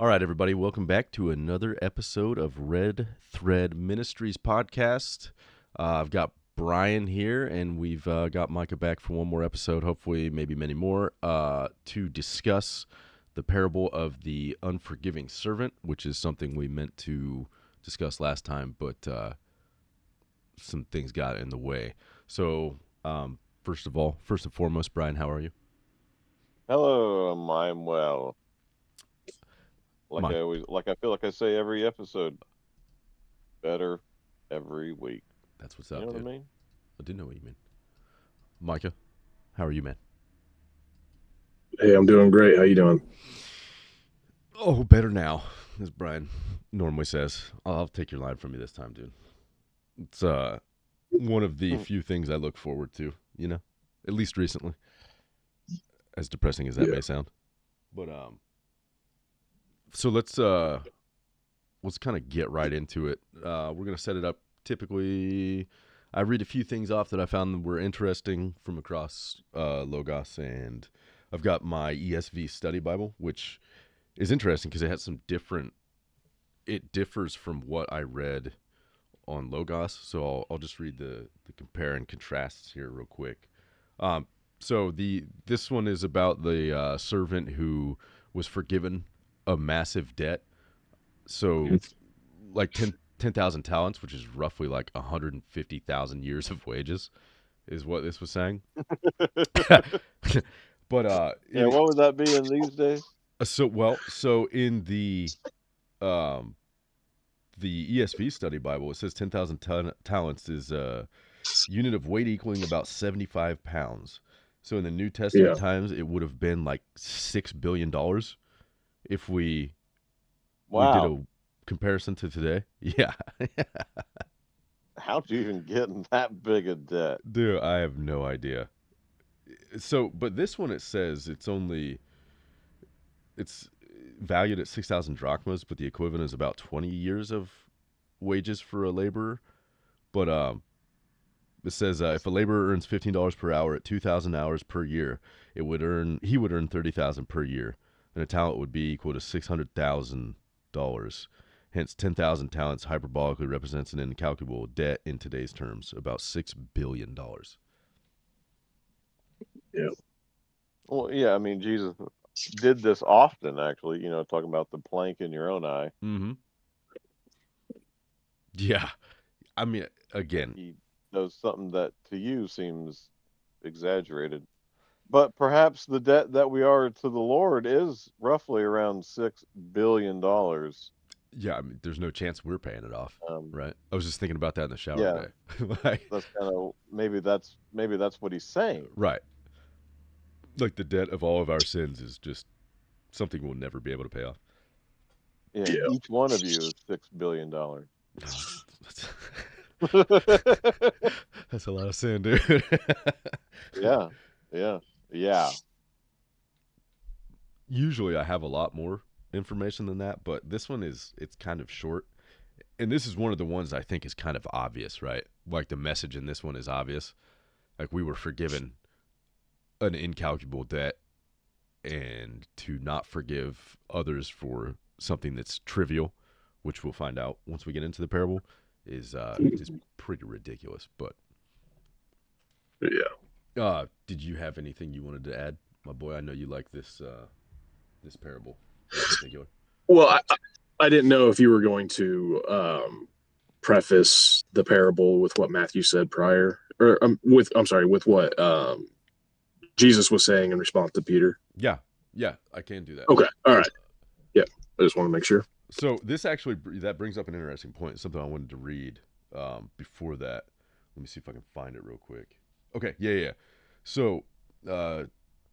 All right, everybody, welcome back to another episode of Red Thread Ministries podcast. I've got Brian here, and we've got Micah back for one more episode, hopefully maybe many more, to discuss the parable of the Unforgiving Servant, which is something we meant to discuss last time, but some things got in the way. So, first and foremost, Brian, how are you? Hello, I'm well. Mike, I feel like I say every episode, better every week. that's what's You up, know what I dude. mean? I didn't know what you mean. Micah, how are you, man? Hey, I'm doing great. How you doing? Oh, better now, as Brian normally says. I'll take your line from you this time, dude. It's one of the Hmm. few things I look forward to, at least recently, as depressing as that Yeah. may sound. But so let's kind of get right into it. We're gonna set it up. Typically, I read a few things off that I found were interesting from across Logos, and I've got my ESV study Bible, which is interesting because it has some different. It differs from what I read on Logos, so I'll just read the compare and contrasts here real quick. So this one is about the servant who was forgiven a massive debt. So like 10,000 talents, which is roughly like 150,000 years of wages, is what this was saying. But Yeah, what would that be in these days? so in um the ESV study Bible, it says 10,000 talents is a unit of weight equaling about 75 pounds. So in the New Testament Yeah. times, it would have been like $6 billion if we did Wow. a comparison to today. Yeah. How'd you even get in that big a debt? Dude, I have no idea. So, but this one it says it's valued at 6,000 drachmas, but the equivalent is about 20 years of wages for a laborer. But it says if a laborer earns $15 per hour at 2,000 hours per year, he would earn 30,000 per year, and a talent would be equal to $600,000. Hence, 10,000 talents hyperbolically represents an incalculable debt in today's terms, about $6 billion. Yeah. Well, yeah, I mean, Jesus did this often, actually, talking about the plank in your own eye. Mm-hmm. Yeah, I mean, That again, he does something that to you seems exaggerated. But perhaps the debt that we are to the Lord is roughly around $6 billion. yeah, I mean, there's no chance we're paying it off, Um, right? I was just thinking about that in the shower yeah, today. Like, that's kind of maybe that's what he's saying. right, like the debt of all of our sins is just something we'll never be able to pay off. Yeah, Yeah. each one of you is $6 billion. That's, that's a lot of sin, dude. Yeah, yeah, yeah. Usually I have a lot more information than that, but this one it's kind of short. And this is one of the ones I think is kind of obvious, right? Like the message in this one is obvious. Like we were forgiven an incalculable debt, and to not forgive others for something that's trivial, which we'll find out once we get into the parable, is pretty ridiculous. But Yeah. did you have anything you wanted to add, my boy? I know you like this parable in particular. Well, I didn't know if you were going to preface the parable with what Matthew said prior, or with what Jesus was saying in response to Peter. Yeah, I can do that. Okay. All right. Yeah. I just want to make sure. So this actually that brings up an interesting point. Something I wanted to read before that. Let me see if I can find it real quick. Okay, yeah. So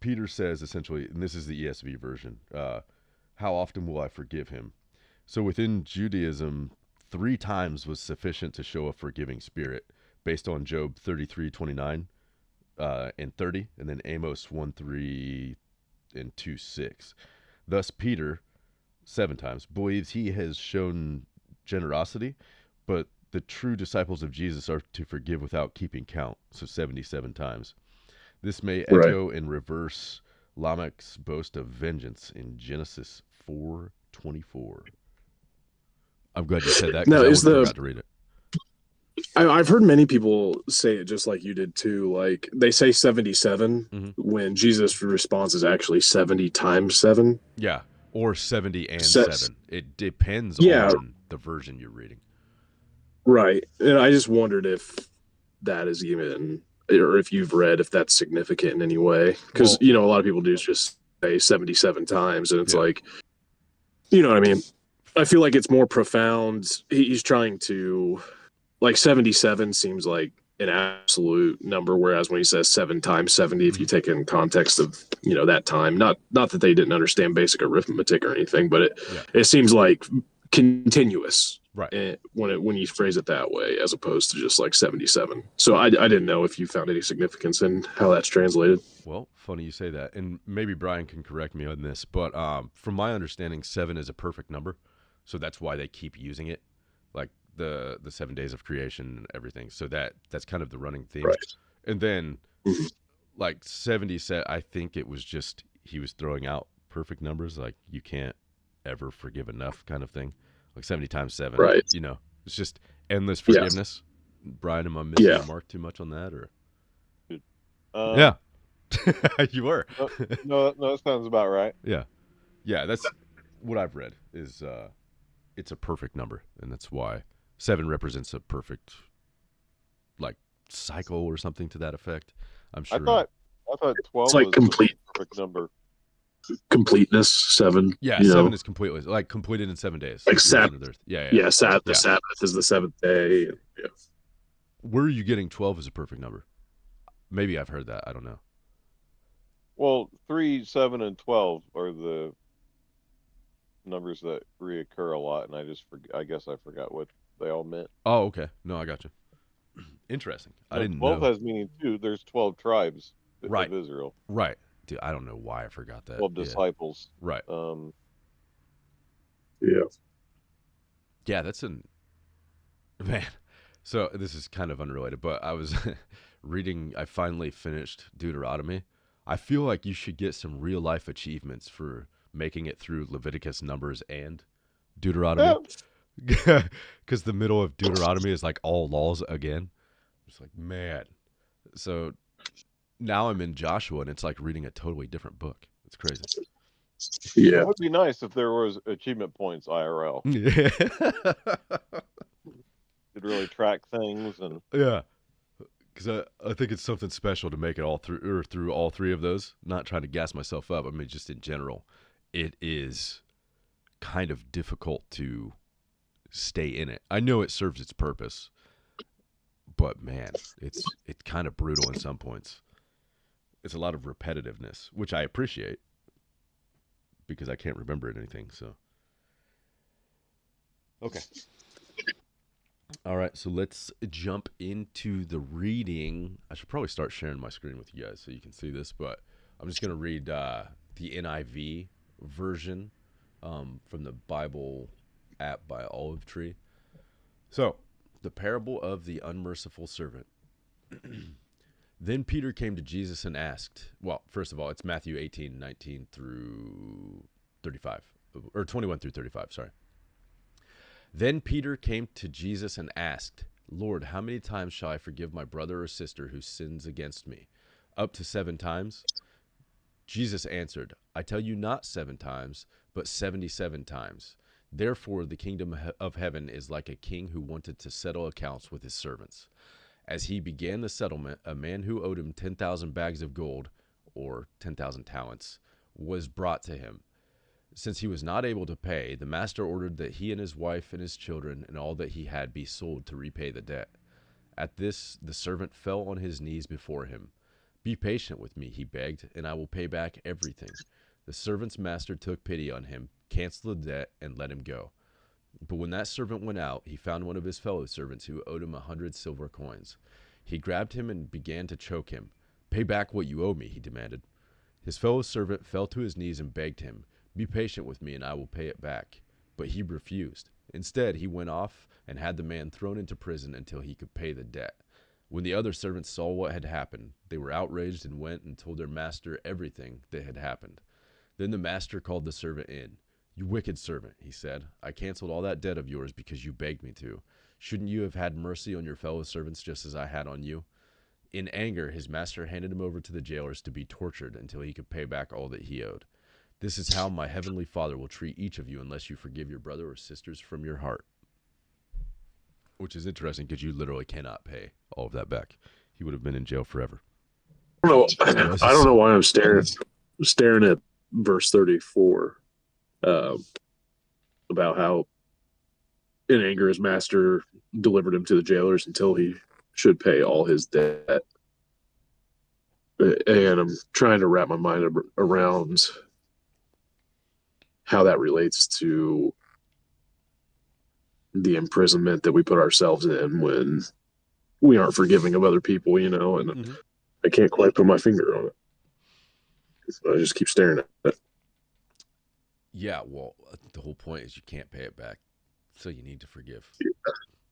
Peter says essentially, and this is the ESV version. How often will I forgive him? So within Judaism, 3 times was sufficient to show a forgiving spirit, based on Job 33:29 and 30, and then Amos 1:3 and 2:6. Thus Peter 7 times, believes he has shown generosity, but the true disciples of Jesus are to forgive without keeping count, so 77 times. This may Right. echo and reverse Lamech's boast of vengeance in Genesis 24. I'm glad you said that because Now, I is would have the forgot to read it. I've heard many people say it just like you did too. Like they say 77 Mm-hmm. when Jesus' response is actually 70 times 7. Yeah, or 70 and Sets, 7. It depends yeah, on the version you're reading. right. And I just wondered if that is even, or if you've read if that's significant in any way. Because, Well, a lot of people do just say 77 times. And it's yeah. like, you know what I mean? I feel like it's more profound. He's trying to, like 77 seems like an absolute number, whereas when he says 7 times 70, if you take it in context of that time, not that they didn't understand basic arithmetic or anything, but Yeah. it seems like continuous Right. when you phrase it that way, as opposed to just like 77. So I didn't know if you found any significance in how that's translated. Well, funny you say that, and maybe Brian can correct me on this, but from my understanding, 7 is a perfect number, so that's why they keep using it, like the 7 days of creation and everything. So that's kind of the running theme. Right. And then Mhm. like 70 said, I think it was just he was throwing out perfect numbers, like you can't ever forgive enough kind of thing, like 70 times 7. Right. It's just endless Yes. forgiveness. Brian, am I missing Yeah. the mark too much on that, or? Yeah. You were. No, that sounds about right. Yeah, that's what I've read is it's a perfect number, and that's why 7 represents a perfect like cycle or something to that effect. I'm I sure. thought 12 It's like was complete the perfect number. completeness, 7. Yeah, 7 is completely like completed in 7 days. Like the reason of the earth. Yeah. Yeah, the Yeah. Sabbath is the seventh day. Yeah. Where are you getting 12 as a perfect number? Maybe I've heard that. I don't know. Well, 3, 7, and 12 are the numbers that reoccur a lot, and I guess I forgot what they all meant. Oh, okay. No, I got you. Interesting. I didn't 12 know. has meaning too. There's 12 tribes Right. of Israel. Right. Dude, I don't know why I forgot that. 12 Yeah. disciples. Right. Yeah. Yeah, that's man. So this is kind of unrelated, but I was reading. I finally finished Deuteronomy. I feel like you should get some real life achievements for making it through Leviticus, Numbers, and Deuteronomy, because the middle of Deuteronomy is like all laws again. It's like, man. So now I'm in Joshua, and it's like reading a totally different book. It's crazy. Yeah. It would be nice if there was achievement points IRL. Yeah. Could really track things and Yeah. Because I think it's something special to make it all through all 3 of those. Not trying to gas myself up. I mean, just in general, it is kind of difficult to stay in it. I know it serves its purpose, but man, it's kind of brutal in some points. It's a lot of repetitiveness, which I appreciate because I can't remember anything. So, okay. All right, so let's jump into the reading. I should probably start sharing my screen with you guys so you can see this, but I'm just going to read the NIV version from the Bible app by Olive Tree. So, the parable of the unmerciful servant. Then Peter came to Jesus and asked, well, first of all, it's Matthew 18:19 through 35, or 21 through 35, sorry. Then Peter came to Jesus and asked, Lord, how many times shall I forgive my brother or sister who sins against me? Up to 7 times? Jesus answered, I tell you not 7 times, but 77 times. Therefore, the kingdom of heaven is like a king who wanted to settle accounts with his servants. As he began the settlement, a man who owed him 10,000 bags of gold, or 10,000 talents, was brought to him. Since he was not able to pay, the master ordered that he and his wife and his children and all that he had be sold to repay the debt. At this, the servant fell on his knees before him. Be patient with me, he begged, and I will pay back everything. The servant's master took pity on him, canceled the debt, and let him go. But when that servant went out, he found one of his fellow servants who owed him 100 silver coins. He grabbed him and began to choke him. Pay back what you owe me, he demanded. His fellow servant fell to his knees and begged him, Be patient with me and I will pay it back. But he refused. Instead, he went off and had the man thrown into prison until he could pay the debt. When the other servants saw what had happened, they were outraged and went and told their master everything that had happened. Then the master called the servant in. You wicked servant, he said. I canceled all that debt of yours because you begged me to. Shouldn't you have had mercy on your fellow servants just as I had on you? In anger, his master handed him over to the jailers to be tortured until he could pay back all that he owed. This is how my heavenly Father will treat each of you unless you forgive your brother or sisters from your heart. Which is interesting because you literally cannot pay all of that back. He would have been in jail forever. I don't know why I'm staring at verse 34 about how in anger his master delivered him to the jailers until he should pay all his debt. And I'm trying to wrap my mind around how that relates to the imprisonment that we put ourselves in when we aren't forgiving of other people, and I can't quite put my finger on it. I just keep staring at it. Yeah, well, the whole point is you can't pay it back, so you need to forgive. Yeah.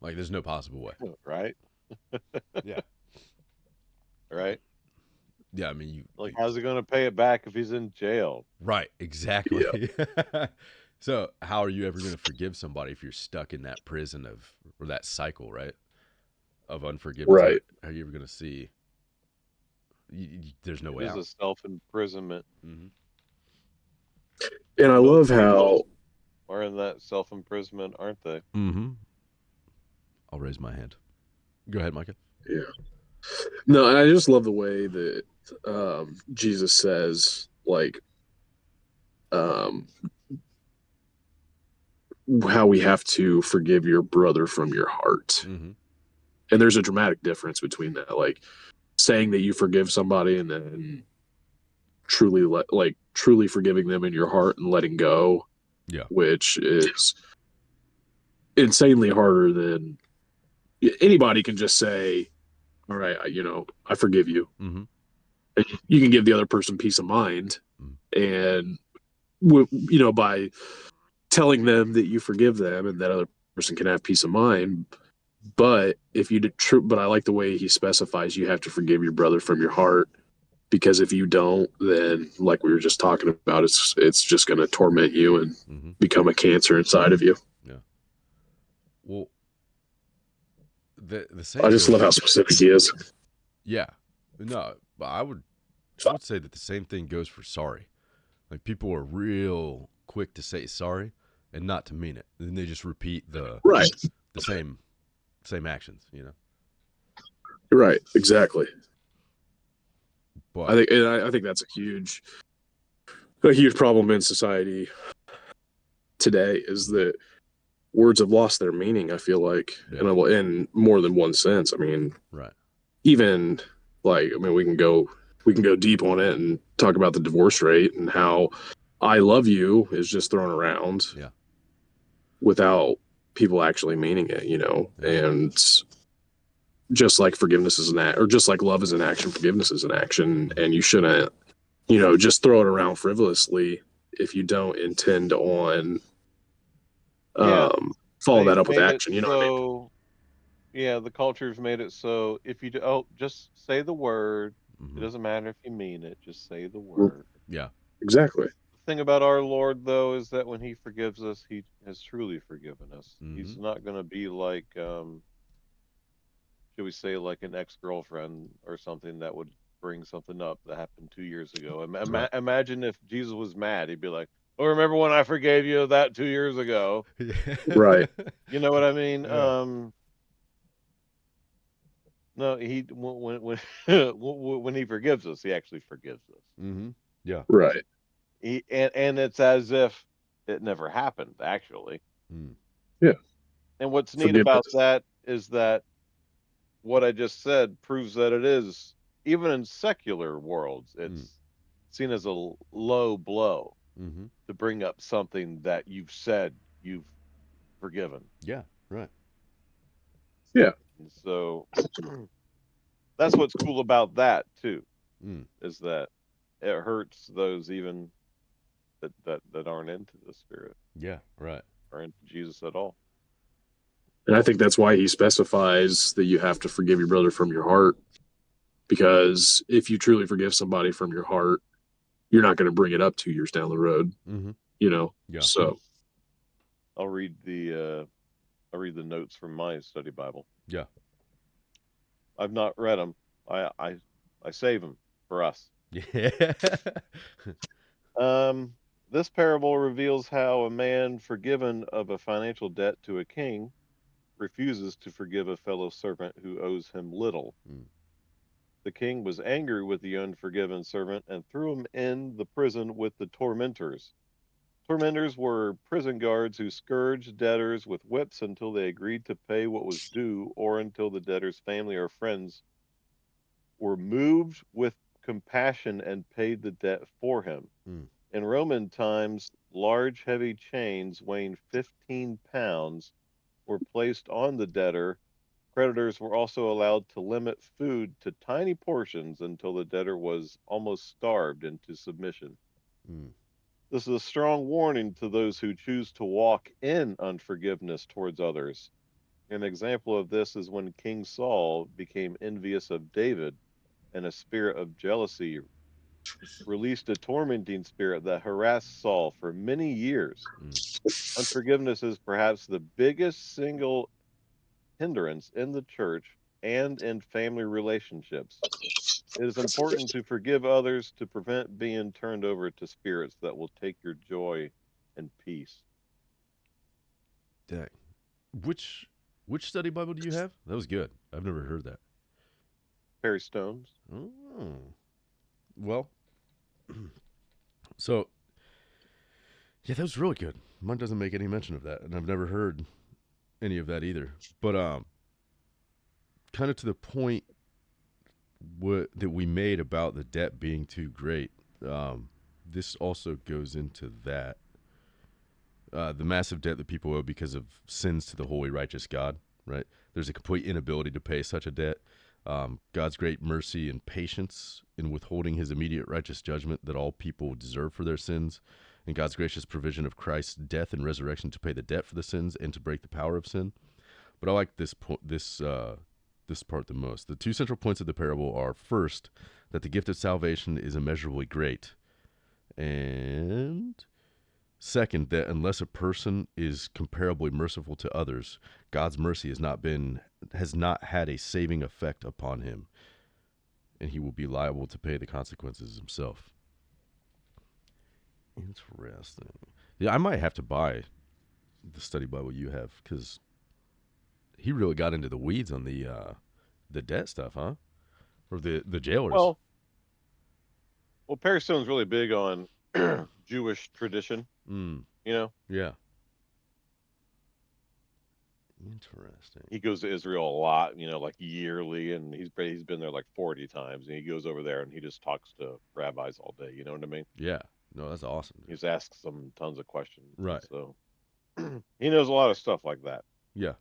Like, there's no possible way. Right? Yeah. Right? Yeah, I mean, how's he going to pay it back if he's in jail? Right, exactly. Yeah. So how are you ever going to forgive somebody if you're stuck in that prison or that cycle, right, of unforgiveness? Right. How are you ever going to see? There's no way out. It is a self-imprisonment. Mm-hmm. And I love how are in that self-imprisonment, aren't they? Mm-hmm. I'll raise my hand. Go ahead, Micah. Yeah. No, and I just love the way that Jesus says, how we have to forgive your brother from your heart. Mm-hmm. And there's a dramatic difference between that, like saying that you forgive somebody and then truly forgiving them in your heart and letting go. Yeah. Which is insanely harder than anybody can just say, all right, I forgive you. Mm-hmm. And you can give the other person peace of mind. And, by telling them that you forgive them and that other person can have peace of mind. But but I like the way he specifies you have to forgive your brother from your heart, because if you don't, then like we were just talking about, it's just going to torment you and become a cancer inside of you. Yeah. Well, the same. I just love how specific he is. Yeah. No, but I would say that the same thing goes for sorry. Like, people are real quick to say sorry and not to mean it. And then they just repeat the same actions, Right, exactly. But I think that's a huge problem in society today, is that words have lost their meaning, I feel like, in more than one sense. I mean, right. Even we can go deep on it and talk about the divorce rate and how I love you is just thrown around without people actually meaning it, and just like forgiveness is an act, or just like love is an action, forgiveness is an action, and you shouldn't, just throw it around frivolously if you don't intend on follow that up with action. You know what I mean? Yeah, the culture's made it so if you just say the word. It doesn't matter if you mean it. Just say the word. Yeah, exactly. The thing about our Lord, though, is that when He forgives us, He has truly forgiven us. He's not going to be like, should we say, like an ex-girlfriend or something that would bring something up that happened 2 years ago. Imagine if Jesus was mad. He'd be like, "Oh, remember when I forgave you that 2 years ago?" Right. You know what I mean? Yeah. No, when He forgives us, He actually forgives us. Mm-hmm. Yeah. Right. And it's as if it never happened, actually. Yeah. And what's neat about that is that what I just said proves that it is, even in secular worlds, it's seen as a low blow to bring up something that you've said you've forgiven. Yeah. Right. Yeah. And so that's what's cool about that too, is that it hurts those even that aren't into the Spirit. Yeah. Right. Or into Jesus at all. And I think that's why he specifies that you have to forgive your brother from your heart, because if you truly forgive somebody from your heart, you're not going to bring it up 2 years down the road. Yeah. So I'll read the notes from my study Bible. Yeah. I've not read them. I save them for us. Yeah. Um, this parable reveals how a man forgiven of a financial debt to a king refuses to forgive a fellow servant who owes him little. Mm. The king was angry with the unforgiven servant and threw him in the prison with the tormentors. Tormentors were prison guards who scourged debtors with whips until they agreed to pay what was due or until the debtor's family or friends were moved with compassion and paid the debt for him. Mm. In Roman times, large, heavy chains weighing 15 pounds were placed on the debtor. Creditors were also allowed to limit food to tiny portions until the debtor was almost starved into submission. Mm. This is a strong warning to those who choose to walk in unforgiveness towards others. An example of this is when King Saul became envious of David, and a spirit of jealousy released a tormenting spirit that harassed Saul for many years. Mm. Unforgiveness is perhaps the biggest single hindrance in the church and in family relationships. It is important to forgive others to prevent being turned over to spirits that will take your joy and peace. Dang. Which which study Bible do you have? That was good. I've never heard that. Perry Stones. Oh. Well, so yeah, that was really good. Mine doesn't make any mention of that, and I've never heard any of that either. But kind of to the point that we made about the debt being too great. This also goes into that the massive debt that people owe because of sins to the holy, righteous God. Right? There's a complete inability to pay such a debt. God's great mercy and patience in withholding His immediate righteous judgment that all people deserve for their sins, and God's gracious provision of Christ's death and resurrection to pay the debt for the sins and to break the power of sin. But I like this this part the most. The two central points of the parable are, first, that the gift of salvation is immeasurably great, and second, that unless a person is comparably merciful to others, God's mercy has not had a saving effect upon him, and he will be liable to pay the consequences himself. Interesting. Yeah, I might have to buy the study Bible you have, because he really got into the weeds on the debt stuff, huh? Or the jailers. Well, Perry Stone's really big on Jewish tradition. Mm, You know, yeah. Interesting. he goes to Israel a lot. Like yearly, and he's been there like 40 times. And he goes over there and he just talks to rabbis all day. You know what I mean? Yeah. No, that's awesome. He just asks them tons of questions. Right. So he knows a lot of stuff like that. Yeah.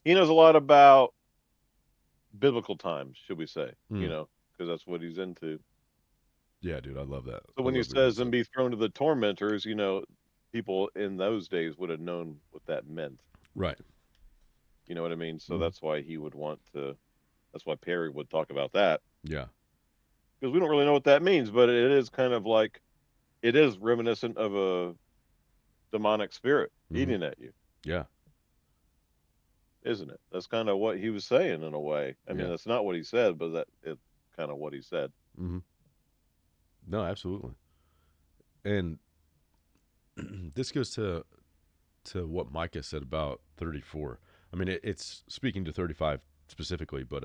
He knows a lot about biblical times, should we say? Mm. Because that's what he's into. Yeah, dude, I love that. So when he says and be thrown to the tormentors, people in those days would have known what that meant. Right. You know what I mean? So that's why he would want to. That's why Perry would talk about that. Yeah. Because we don't really know what that means, but it is kind of like it is reminiscent of a demonic spirit eating at you. Yeah. Isn't it? That's kind of what he was saying in a way. I mean, that's not what he said, but that it's kind of what he said. Mm-hmm. No, absolutely. And this goes to what Micah said about 34. I mean, it's speaking to 35 specifically, but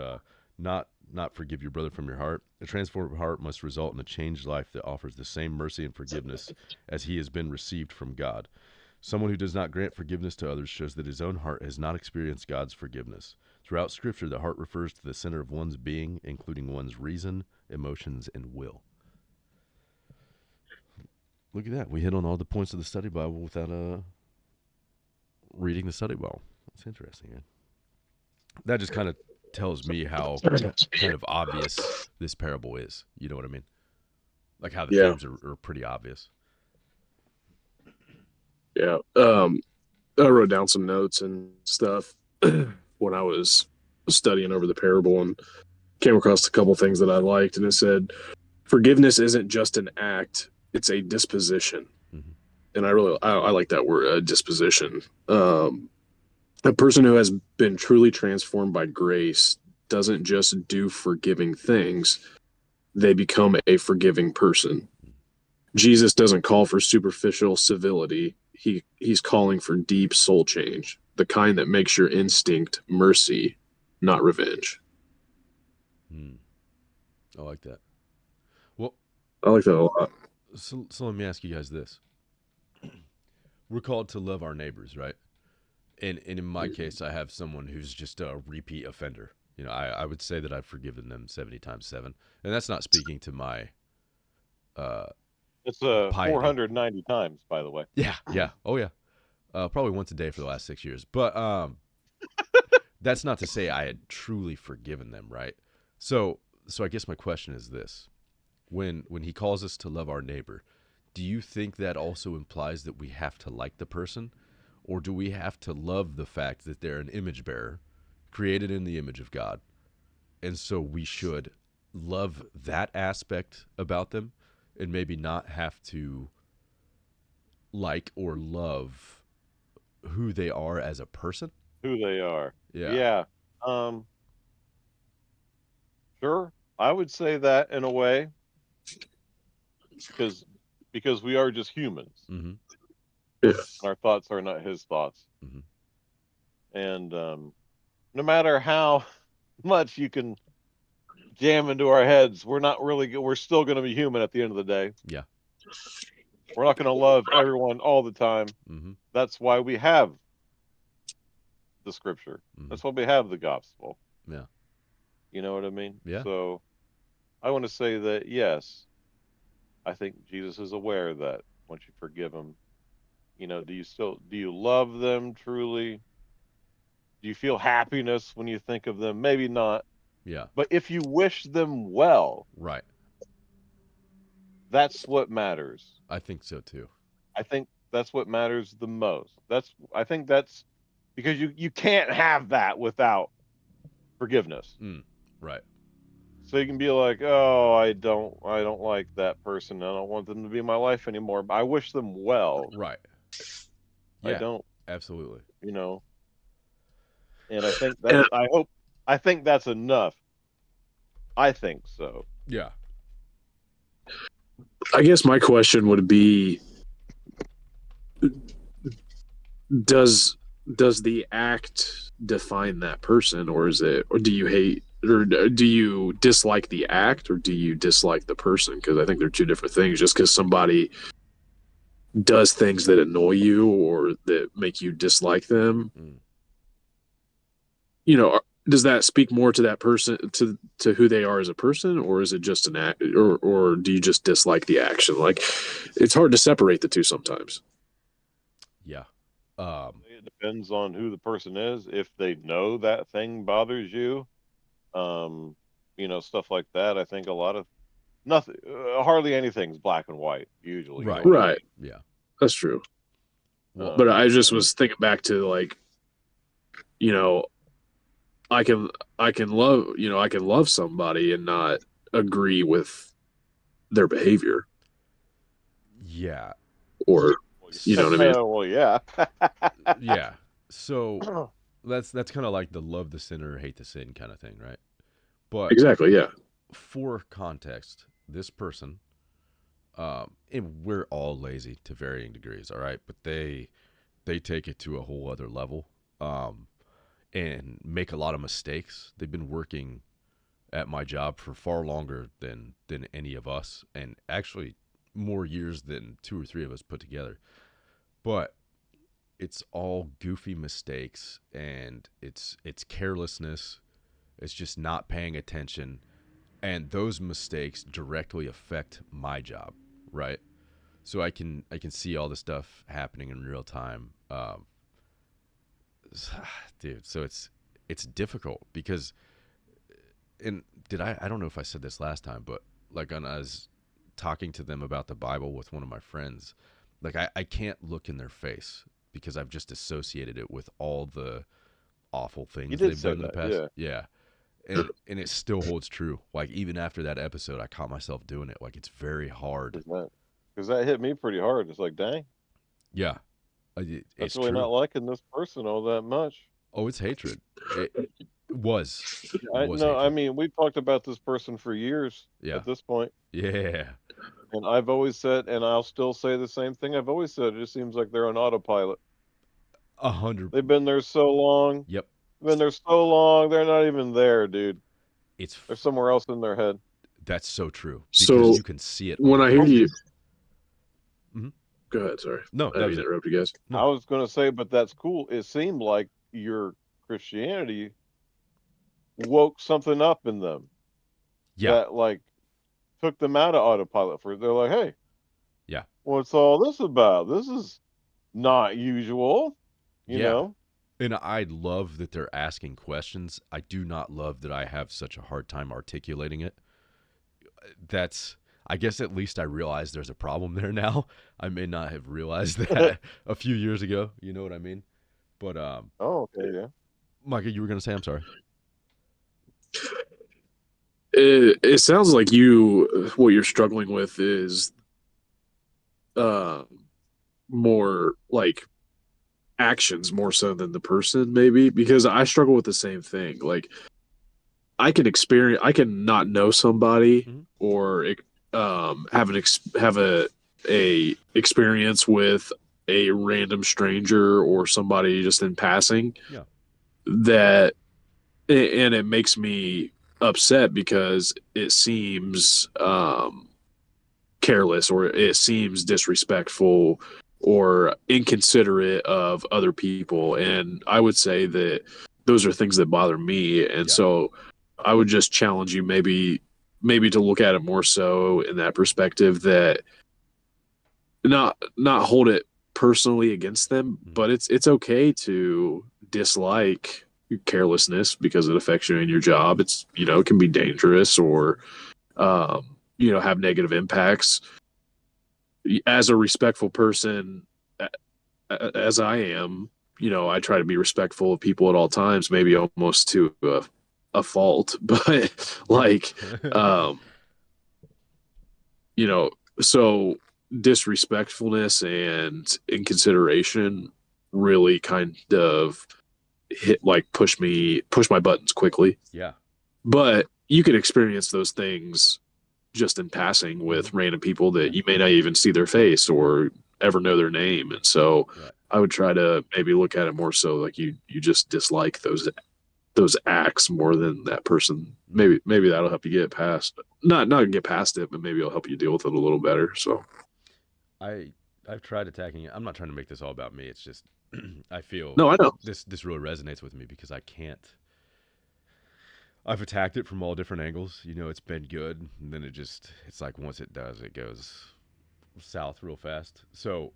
not forgive your brother from your heart. A transformed heart must result in a changed life that offers the same mercy and forgiveness as he has been received from God. Someone who does not grant forgiveness to others shows that his own heart has not experienced God's forgiveness. Throughout Scripture, the heart refers to the center of one's being, including one's reason, emotions, and will. Look at that. We hit on all the points of the study Bible without reading the study Bible. That's interesting, man. That just kind of tells me how kind of obvious this parable is. You know what I mean? Like how the themes are pretty obvious. Yeah. I wrote down some notes and stuff when I was studying over the parable and came across a couple things that I liked. And it said, forgiveness isn't just an act, it's a disposition. Mm-hmm. and I like that word, disposition. A person who has been truly transformed by grace doesn't just do forgiving things, they become a forgiving person. Jesus doesn't call for superficial civility. He's calling for deep soul change, the kind that makes your instinct mercy, not revenge. I like that. Well, I like that a lot. so let me ask you guys this: we're called to love our neighbors, right? And in my case, I have someone who's just a repeat offender. You know, I would say that I've forgiven them 70 times 7. And that's not speaking to my uh, It's piety. 490 times, by the way. Yeah, yeah. Oh, yeah. Probably once a day for the last 6 years. But that's not to say I had truly forgiven them, right? So I guess my question is this. When he calls us to love our neighbor, do you think that also implies that we have to like the person? Or do we have to love the fact that they're an image bearer, created in the image of God? And so we should love that aspect about them and maybe not have to like or love who they are as a person? Who they are. Yeah. Yeah. Um, sure. I would say that in a way because we are just humans Mm-hmm. Yeah. and our thoughts are not his thoughts. Mm-hmm. And no matter how much you can jam into our heads, we're still going to be human at the end of the day. Yeah. We're not going to love everyone all the time. Mm-hmm. That's why we have the scripture. Mm-hmm. That's why we have the gospel. Yeah. You know what I mean? Yeah. So I want to say that yes, I think Jesus is aware that once you forgive them, do you love them truly? Do you feel happiness when you think of them? Maybe not. Yeah. But if you wish them well, Right. that's what matters. I think so too. I think that's what matters the most. I think that's because you can't have that without forgiveness. Right. So you can be like, "Oh, I don't like that person. I don't want them to be in my life anymore. But I wish them well. Right. I Yeah. don't, Absolutely. you know." And I think And I think that's enough. I think so. Yeah. I guess my question would be, does the act define that person, or do you hate, or do you dislike the act, or do you dislike the person? Because I think they're two different things. Just because somebody does things that annoy you or that make you dislike them, does that speak more to that person, to who they are as a person, or is it just an act, or do you just dislike the action? Like, it's hard to separate the two sometimes. Yeah. It depends on who the person is. If they know that thing bothers you, um, stuff like that. I think a lot of nothing, hardly anything's black and white usually. You know Right. what I Right. mean? Yeah. That's true. Well, But I just was thinking back to, like, you know, I can I can love somebody and not agree with their behavior, yeah. or you know what I mean? Well, yeah. Yeah. So that's kind of like the love the sinner, hate the sin kind of thing, right? But Exactly. Yeah. for context, this person, and we're all lazy to varying degrees, all right, but they take it to a whole other level, and make a lot of mistakes. They've been working at my job for far longer than any of us, and actually more years than 2 or 3 of us put together. But it's all goofy mistakes, and it's carelessness. It's just not paying attention, and those mistakes directly affect my job, right? So I can see all the stuff happening in real time, dude. So it's difficult because, and I don't know if I said this last time, but like when I was talking to them about the Bible with one of my friends, like I can't look in their face because I've just associated it with all the awful You things did they've done say in the that, past. yeah. Yeah. And it still holds true. Like even after that episode, I caught myself doing it. Like it's very hard. Because that hit me pretty hard. It's like, dang. Yeah, That's it's really not true. liking this person all that much. Oh, it's hatred. It was I was no, I hatred. mean, we've talked about this person for years Yeah, at this point, yeah, and I've always said, and I'll still say the same thing I've always said. It just seems like they're on autopilot. 100. They've been there so long. Yep, Been there so long. They're not even there, dude. it's They're somewhere else in their head. that's so true because So you can see it on when their I hear face. you, Hmm. go ahead. Sorry, No, I that didn't was mean to it. interrupt you guys. No, I was gonna say, but that's cool. It seemed like your Christianity woke something up in them yeah, that like took them out of autopilot for they're like, hey, yeah, what's all this about? This is not usual, you yeah. know? And I love that they're asking questions. I do not love that I have such a hard time articulating it. That's, I guess at least I realize there's a problem there now. I may not have realized that a few years ago. You know what I mean? But Oh, okay, yeah. Micah, you were gonna say, I'm sorry. It sounds like what you're struggling with is uh, more like actions more so than the person, maybe, because I struggle with the same thing. Like I can not know somebody Hmm. or have a experience with a random stranger or somebody just in passing Yeah, that, and it makes me upset because it seems careless or it seems disrespectful or inconsiderate of other people. And I would say that those are things that bother me. And yeah, so I would just challenge you maybe to look at it more so in that perspective, that not hold it personally against them, hmm, but it's okay to dislike carelessness because it affects you in your job. It's, it can be dangerous or have negative impacts. As a respectful person, as I am, I try to be respectful of people at all times, maybe almost to a fault, but yeah, like, um, you know, so disrespectfulness and inconsideration really kind of push my buttons quickly. yeah, But you can experience those things just in passing hmm, with random people that you may not even see their face or ever know their name. And so right. I would try to maybe look at it more so like you just dislike those acts more than that person. Hmm. Maybe that'll help you get past, not get past it, but maybe it'll help you deal with it a little better. So I I've tried attacking it. I'm not trying to make this all about me. It's just I feel no, I know. this really resonates with me because I can't. I've attacked it from all different angles. You know, it's been good, and then it's like once it does, it goes south real fast. So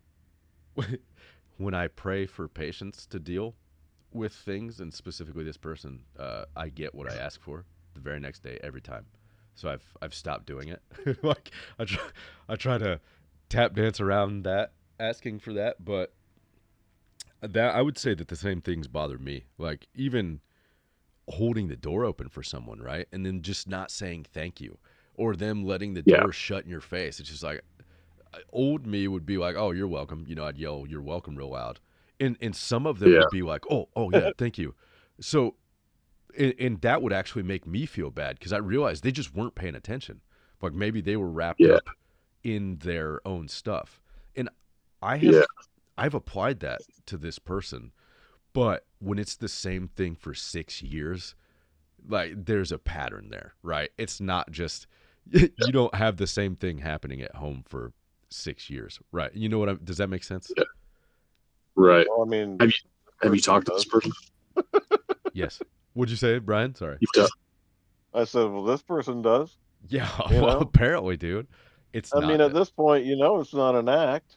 when I pray for patience to deal with things, and specifically this person, I get what I ask for the very next day every time. So I've stopped doing it. Like I try to tap dance around that asking for that, but that I would say that the same things bother me. Like even holding the door open for someone, right? And then just not saying thank you or them letting the Yeah, door shut in your face. It's just like old me would be like, "Oh, you're welcome." You know, I'd yell, "You're welcome" real loud. And some of them yeah, would be like, "Oh yeah, thank you." So and that would actually make me feel bad because I realized they just weren't paying attention. Like maybe they were wrapped yeah, up in their own stuff. And I yeah, have I've applied that to this person, but when it's the same thing for 6 years, like there's a pattern there, right? It's not just you don't have the same thing happening at home for 6 years, right? You know what does that make sense? yeah. Right. Well, I mean, Have you this have you person talked to this does. person? Yes. What'd you say, Brian? Sorry. You've done. I said, well, this person does, Yeah, you well, know? apparently, dude, it's I mean, not at that. this point, it's not an act.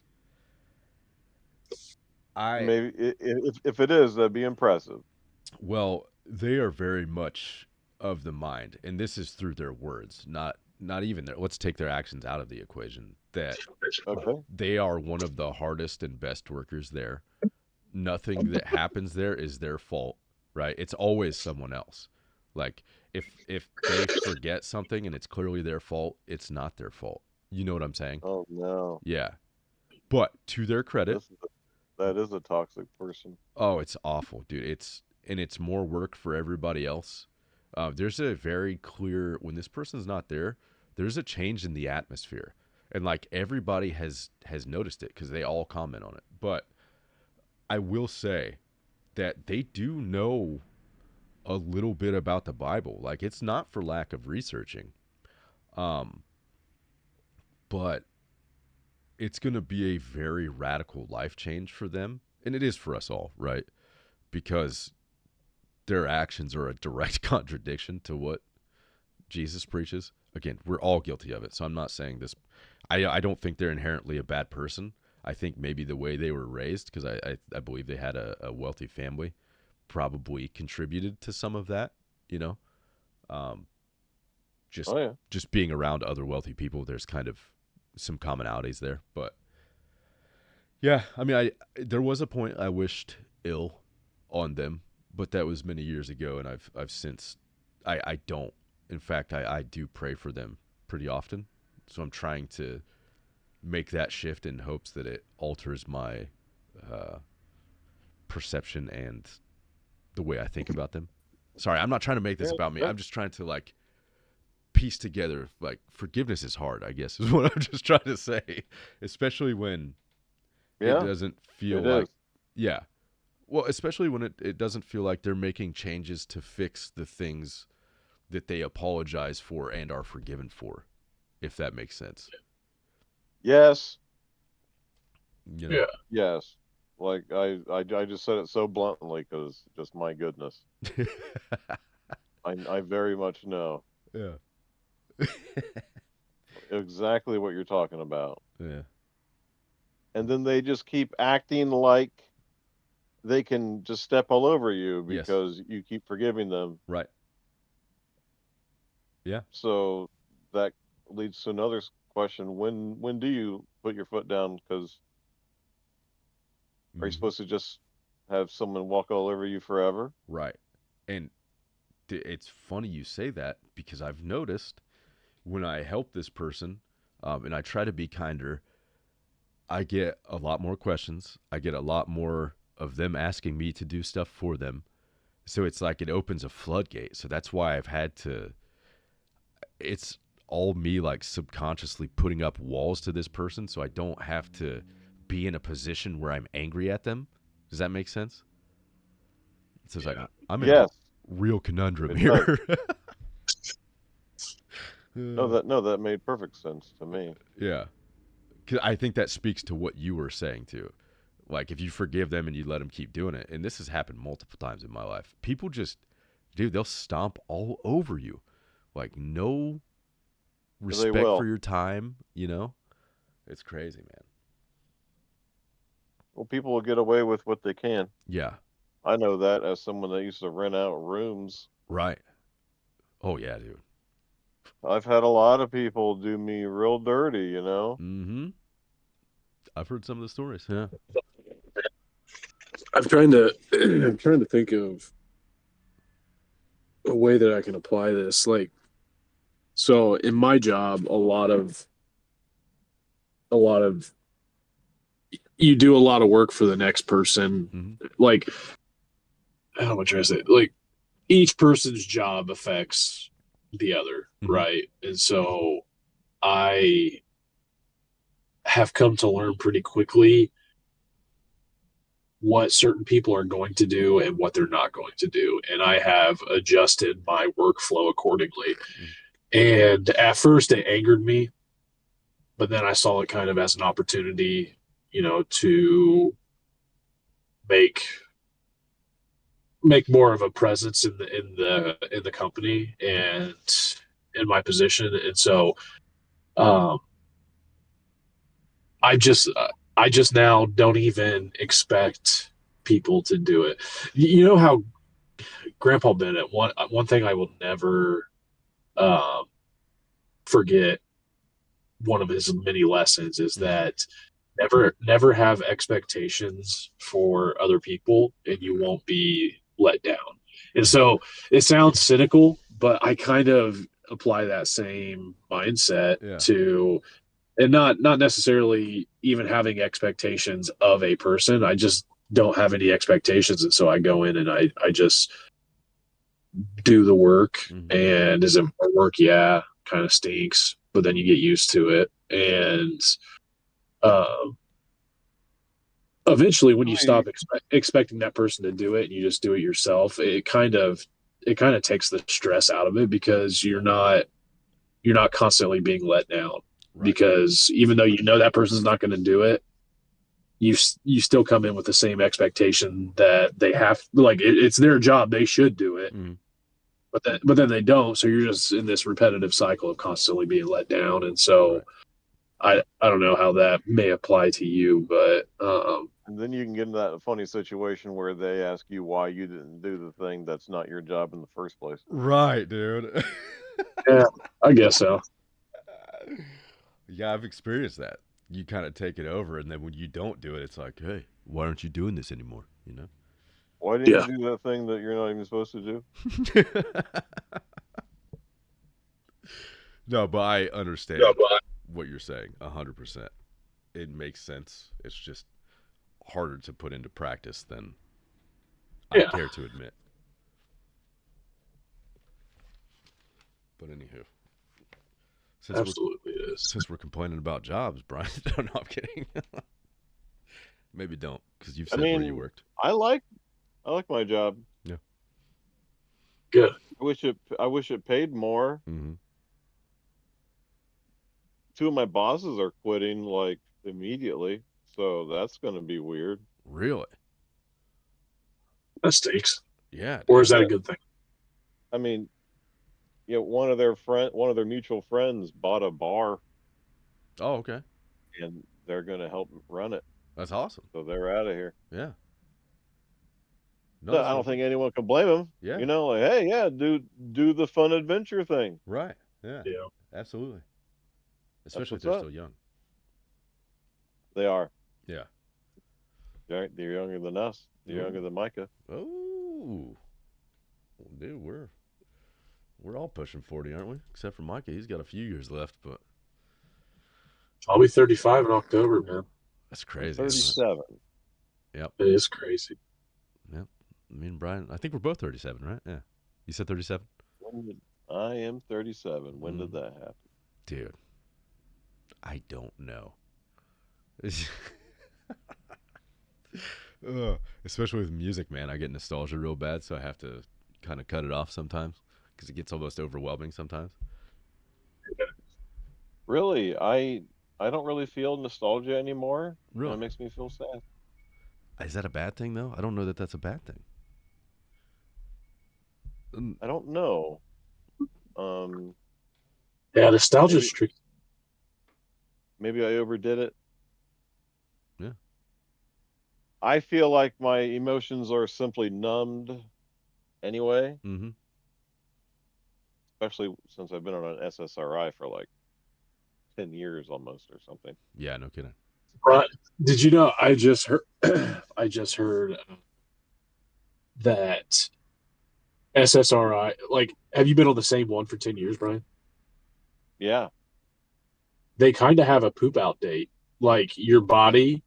I Maybe if it is, that'd be impressive. Well, they are very much of the mind, and this is through their words, not even their. Let's take their actions out of the equation. That Okay. they are one of the hardest and best workers there. Nothing that happens there is their fault, right? It's always someone else. Like if they forget something and it's clearly their fault, it's not their fault. You know what I'm saying? Oh no. Yeah. But to their credit, This is that is a toxic person. oh, it's awful, dude. It's more work for everybody else. There's a very clear when this person's not there. There's a change in the atmosphere, and like everybody has noticed it because they all comment on it. But I will say that they do know a little bit about the Bible. Like it's not for lack of researching, um, but it's going to be a very radical life change for them, and it is for us all, right? Because their actions are a direct contradiction to what Jesus preaches. Again, we're all guilty of it. So I'm not saying this. I don't think they're inherently a bad person. I think maybe the way they were raised, because I believe they had a wealthy family, probably contributed to some of that. You know, um, just Oh yeah. just being around other wealthy people, there's kind of some commonalities there. But yeah, I mean, I there was a point I wished ill on them, but that was many years ago, and I've since I don't. In fact, I do pray for them pretty often, so I'm trying to make that shift in hopes that it alters my uh, perception and the way I think about them. Sorry, I'm not trying to make this Yeah. about me. Yeah. I'm just trying to like piece together like forgiveness is hard, I guess is what I'm just trying to say, especially when it Yeah, doesn't feel it like is. yeah. Well, especially when it doesn't feel like they're making changes to fix the things that they apologize for and are forgiven for, if that makes sense. Yes. You know? Yeah. Yes. Like I just said it so bluntly because just my goodness, I very much know Yeah. exactly what you're talking about, Yeah. and then they just keep acting like they can just step all over you Yes. because you keep forgiving them. Right. Yeah. So that leads to another question: when do you put your foot down? Because are you Hmm. supposed to just have someone walk all over you forever? Right. And it's funny you say that because I've noticed when I help this person and I try to be kinder, I get a lot more questions. I get a lot more of them asking me to do stuff for them. So it's like it opens a floodgate. So that's why I've had to it's all me like subconsciously putting up walls to this person so I don't have to be in a position where I'm angry at them. Does that make sense? So it's like Yeah. I'm in a Yes, real conundrum it does. here. No, that made perfect sense to me. Yeah. 'Cause I think that speaks to what you were saying too. Like if you forgive them and you let them keep doing it, and this has happened multiple times in my life. People just, dude, they'll stomp all over you. Like no They respect for will. your time, you know? It's crazy, man. Well, people will get away with what they can. Yeah. I know that as someone that used to rent out rooms. Right. Oh yeah, dude. I've had a lot of people do me real dirty, you know? Mm-hmm. I've heard some of the stories. Yeah. I'm trying to think of a way that I can apply this. Like, so in my job, a lot of you do a lot of work for the next person. Mm-hmm. Like, how am I trying to say? Like, each person's job affects the other, Mm-hmm. right? And so I have come to learn pretty quickly what certain people are going to do and what they're not going to do. And I have adjusted my workflow accordingly. Mm-hmm. And at first it angered me, but then I saw it kind of as an opportunity, to make more of a presence in the company and in my position. And so um, I just I just now don't even expect people to do it. You know how Grandpa Bennett, one thing I will never um, forget, one of his many lessons is Mm-hmm. that never have expectations for other people and you won't be let down. And Mm-hmm. so it sounds cynical, but I kind of apply that same mindset Yeah. to and not necessarily even having expectations of a person. I just don't have any expectations, and so I go in and I just do the work. And is it more work? Yeah, kind of stinks, but then you get used to it. And um, eventually, when you stop expecting that person to do it and you just do it yourself, it kind of takes the stress out of it, because you're not constantly being let down. Right. Because even though you know that person's not going to do it, you still come in with the same expectation that they have. Like it's their job; they should do it. But then they don't, so you're just in this repetitive cycle of constantly being let down. And so I don't know how that may apply to you, but And then you can get into that funny situation where they ask you why you didn't do the thing that's not your job in the first place. Right, dude. yeah, I guess so. Yeah, I've experienced that. You kind of take it over, and then when you don't do it, it's like, hey, why aren't you doing this anymore? You know? Why didn't you do that thing that you're not even supposed to do? No, but I understand what you're saying 100%. It makes sense. It's just harder to put into practice than I care to admit. But anywho, since we're complaining about jobs, Brian, no, I'm kidding. Maybe don't, because you've said where you worked. I like my job. Yeah. Good. I wish it paid more. Two of my bosses are quitting like immediately, so that's going to be weird. Really? That stinks. Yeah. Or is that a good thing? I mean, one of their mutual friends bought a bar. Oh, okay. And they're going to help run it. That's awesome. So they're out of here. Yeah. No, I don't think anyone can blame them. Yeah. Like, hey, yeah, do the fun adventure thing. Right. Yeah. Absolutely. Especially if they're still young. They are. Yeah. They're younger than us. They're younger than Micah. Oh. Well, dude, we're all pushing 40, aren't we? Except for Micah. He's got a few years left, but I'll be 35 in October, man. That's crazy. 37. Yep. It is crazy. Yep. Me and Brian, I think we're both 37, right? Yeah. You said 37? I am 37. When did that happen? Dude, I don't know. Especially with music, man. I get nostalgia real bad, so I have to kind of cut it off sometimes because it gets almost overwhelming sometimes. Really? I don't really feel nostalgia anymore. Really? That makes me feel sad. Is that a bad thing, though? I don't know that that's a bad thing. I don't know. Yeah, nostalgia's tricky. Maybe I overdid it. Yeah. I feel like my emotions are simply numbed anyway. Especially since I've been on an SSRI for like 10 years almost or something. Yeah, no kidding. Right. Did you know I just heard that SSRI, like, have you been on the same one for 10 years, Brian? Yeah. They kind of have a poop out date. Like your body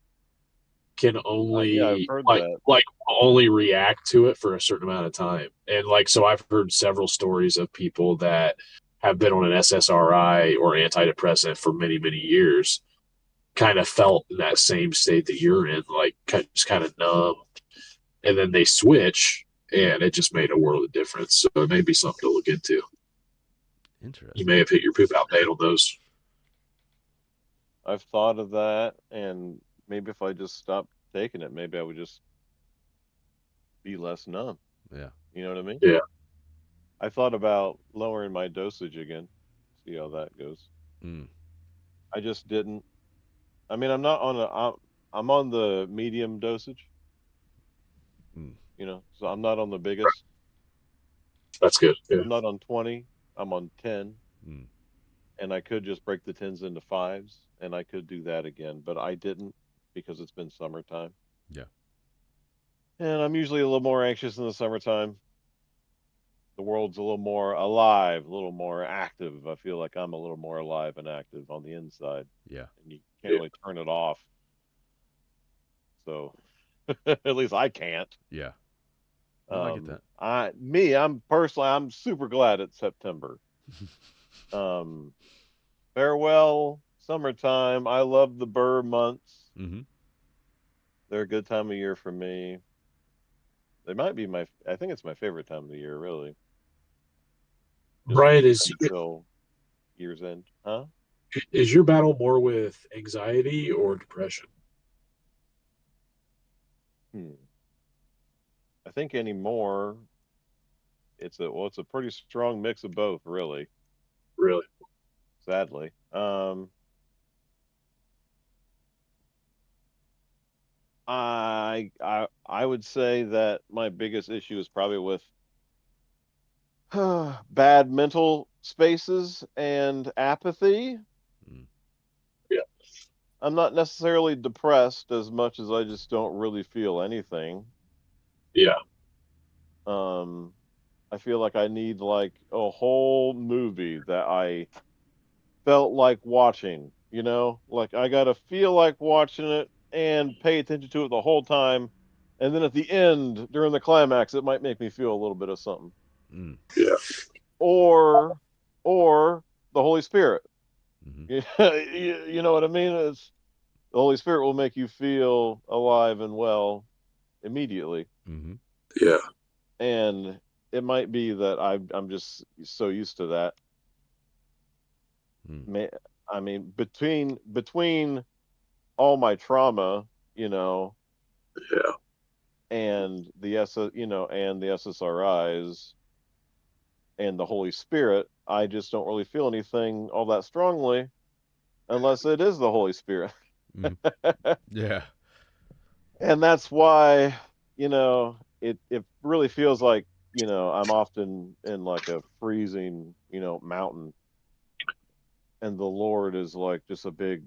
can only I've heard that. only react to it for a certain amount of time. And like, so I've heard several stories of people that have been on an SSRI or antidepressant for many, many years, kind of felt in that same state that you're in, like just kind of numb. And then they switch, and it just made a world of difference. So it may be something to look into. Interesting. You may have hit your poop out date on those. I've thought of that, and maybe if I just stopped taking it, maybe I would just be less numb. Yeah. You know what I mean? Yeah. I thought about lowering my dosage again. See how that goes. I just didn't. I mean, I'm on the medium dosage. So I'm not on the biggest. That's good. Yeah. I'm not on 20. I'm on 10. And I could just break the 10s into 5s, and I could do that again, but I didn't because it's been summertime. Yeah. And I'm usually a little more anxious in the summertime. the world's a little more alive, a little more active. I feel like I'm a little more alive and active on the inside, Yeah. and you can't really turn it off. So at least I can't. Yeah. No, I get that. I'm super glad it's September. Farewell, summertime. I love the Burr months. Mm-hmm. They're a good time of year for me. They might be I think it's my favorite time of the year, really. Just Brian, is until year's end. Huh? is your battle more with anxiety or depression? I think anymore, it's a pretty strong mix of both, really. Really? Sadly. I would say that my biggest issue is probably with bad mental spaces and apathy. Mm. Yeah. I'm not necessarily depressed as much as I just don't really feel anything. Yeah. I feel like I need like a whole movie that I felt like watching, Like I got to feel like watching it and pay attention to it the whole time. And then at the end, during the climax, it might make me feel a little bit of something. Mm. Yeah. Or the Holy Spirit. Mm-hmm. You know what I mean? The Holy Spirit will make you feel alive and well immediately. Mm-hmm. Yeah. And it might be that I'm just so used to that. Mm. I mean, between all my trauma, Yeah. and and the SSRIs and the Holy Spirit, I just don't really feel anything all that strongly unless it is the Holy Spirit. Mm. Yeah. And that's why, it really feels like, I'm often in like a freezing, mountain, and the Lord is like just a big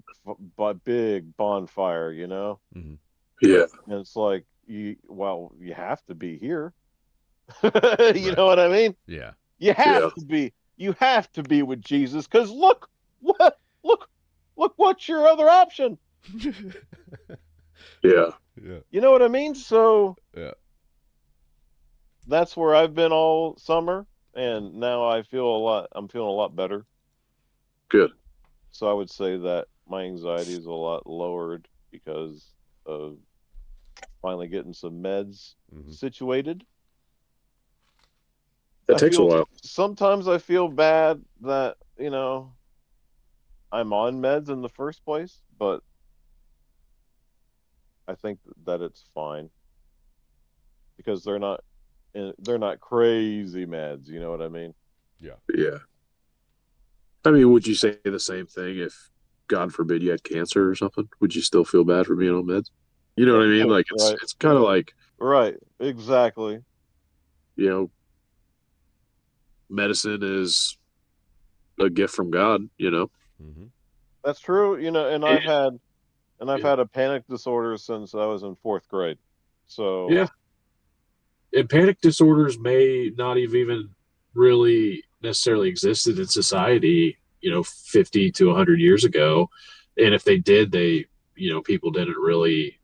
bonfire, Mm-hmm. Yeah. And it's like you have to be here. You Right. know what I mean? Yeah. You Yeah. have to be. You have to be with Jesus, because what look look what's your other option? Yeah. Yeah. You know what I mean? So Yeah. that's where I've been all summer, and now I'm feeling a lot better. Good. So I would say that my anxiety is a lot lowered because of finally getting some meds Mm-hmm. situated. That takes a while. Sometimes I feel bad that, I'm on meds in the first place, but I think that it's fine because they're not crazy meds, you know what I mean? Yeah. Yeah. I mean, would you say the same thing if, God forbid, you had cancer or something? Would you still feel bad for being on meds? You know what I mean? Like Right. it's kind of like, Right. Exactly. you know, medicine is a gift from God. Mm-hmm. That's true, and And, I've yeah. had a panic disorder since I was in 4th grade. So, Yeah. And panic disorders may not have even really necessarily existed in society, 50 to 100 years ago. And if they did, people didn't really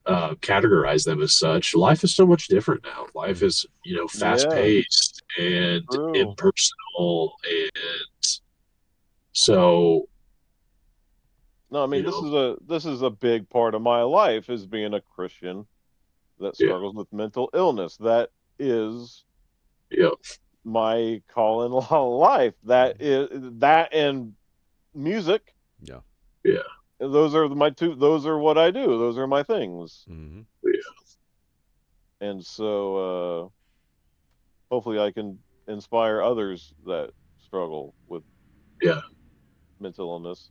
categorize them as such. Life is so much different now. Life Mm-hmm. is, fast yeah, paced and true. impersonal. And so, No, I mean, you know, this is a big part of my life, is being a Christian that yeah, struggles with mental illness. That is yeah, my call in life. That and music. Yeah. yeah, Those are what I do. Those are my things. Mm-hmm. yeah, And so hopefully I can inspire others that struggle with yeah, mental illness,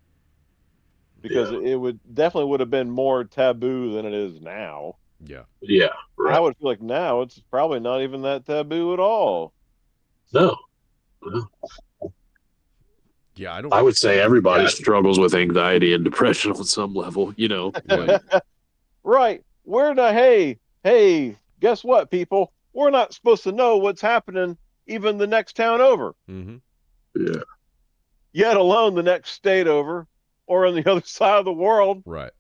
because yeah, it would have been more taboo than it is now. Yeah. yeah, I right. would feel like now it's probably not even that taboo at all. No, no. Yeah. I don't. I would say everybody struggles with anxiety and depression on some level. Yeah. Like, Right. Hey, guess what, people? We're not supposed to know what's happening even the next town over, Yeah. yet alone the next state over, or on the other side of the world. Right.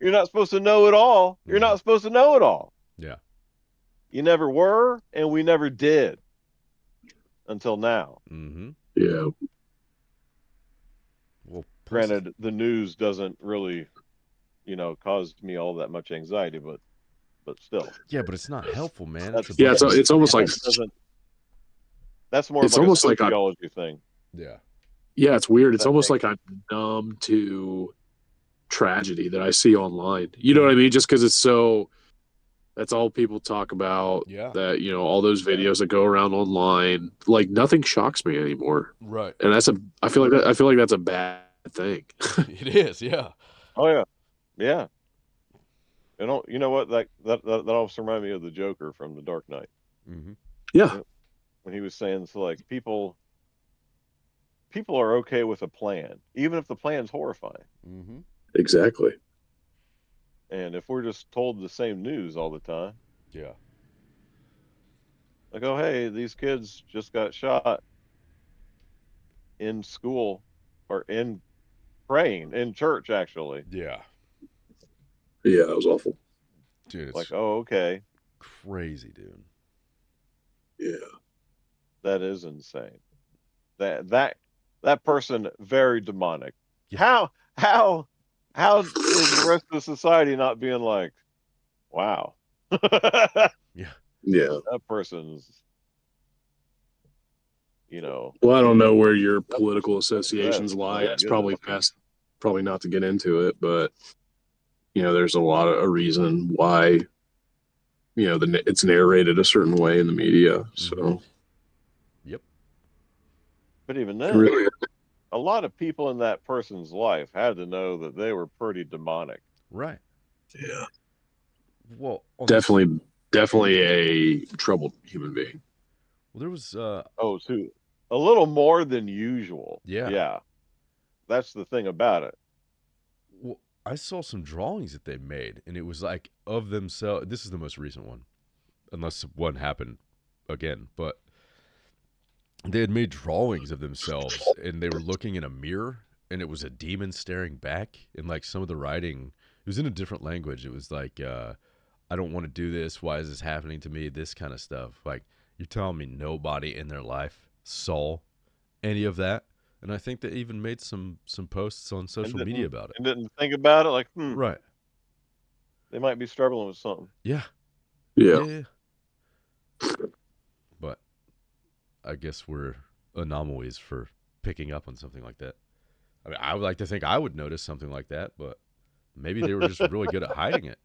You're not supposed to know it all. You're not supposed to know it all. Yeah. You never were, and we never did until now. Yeah. Well, granted, the news doesn't really, cause me all that much anxiety, but still. Yeah, but it's not helpful, man. It's almost like that's more of it's like almost a like sociology thing. Yeah. Yeah, it's weird. It's almost like I'm numb to tragedy that I see online. You know what I mean? Just because that's all people talk about. Yeah. That, all those videos that go around online, like nothing shocks me anymore. Right. And I feel like that's a bad thing. It is, yeah. Oh yeah. Yeah. You know what? That also reminded me of the Joker from The Dark Knight. Yeah. When he was saying, so like people are okay with a plan, even if the plan's horrifying. Exactly. And if we're just told the same news all the time, yeah, like, oh hey, these kids just got shot in school or in praying in church, actually. yeah, that was awful, dude. It's like, oh okay, crazy, dude. Yeah, that is insane. That person very demonic. Yeah. How is the rest of society not being like, wow? Yeah. That person's, Well, I don't know where your political associations lie. It's probably not to get into it, but there's a lot of a reason why it's narrated a certain way in the media. So, Yep. But even then, really, a lot of people in that person's life had to know that they were pretty demonic. Right. Yeah. Well, definitely a troubled human being. Well, there was too, a little more than usual. Yeah. Yeah. That's the thing about it. Well, I saw some drawings that they made, and it was like of themselves. This is the most recent one, unless one happened again. But they had made drawings of themselves, and they were looking in a mirror, and it was a demon staring back. And like some of the writing, it was in a different language. It was like, I don't want to do this. Why is this happening to me? This kind of stuff. Like, you're telling me nobody in their life saw any of that? And I think they even made some posts on social media about it. And didn't think about it, like, Right. They might be struggling with something. Yeah. Yeah. But I guess we're anomalies for picking up on something like that. I mean, I would like to think I would notice something like that, but maybe they were just really good at hiding it,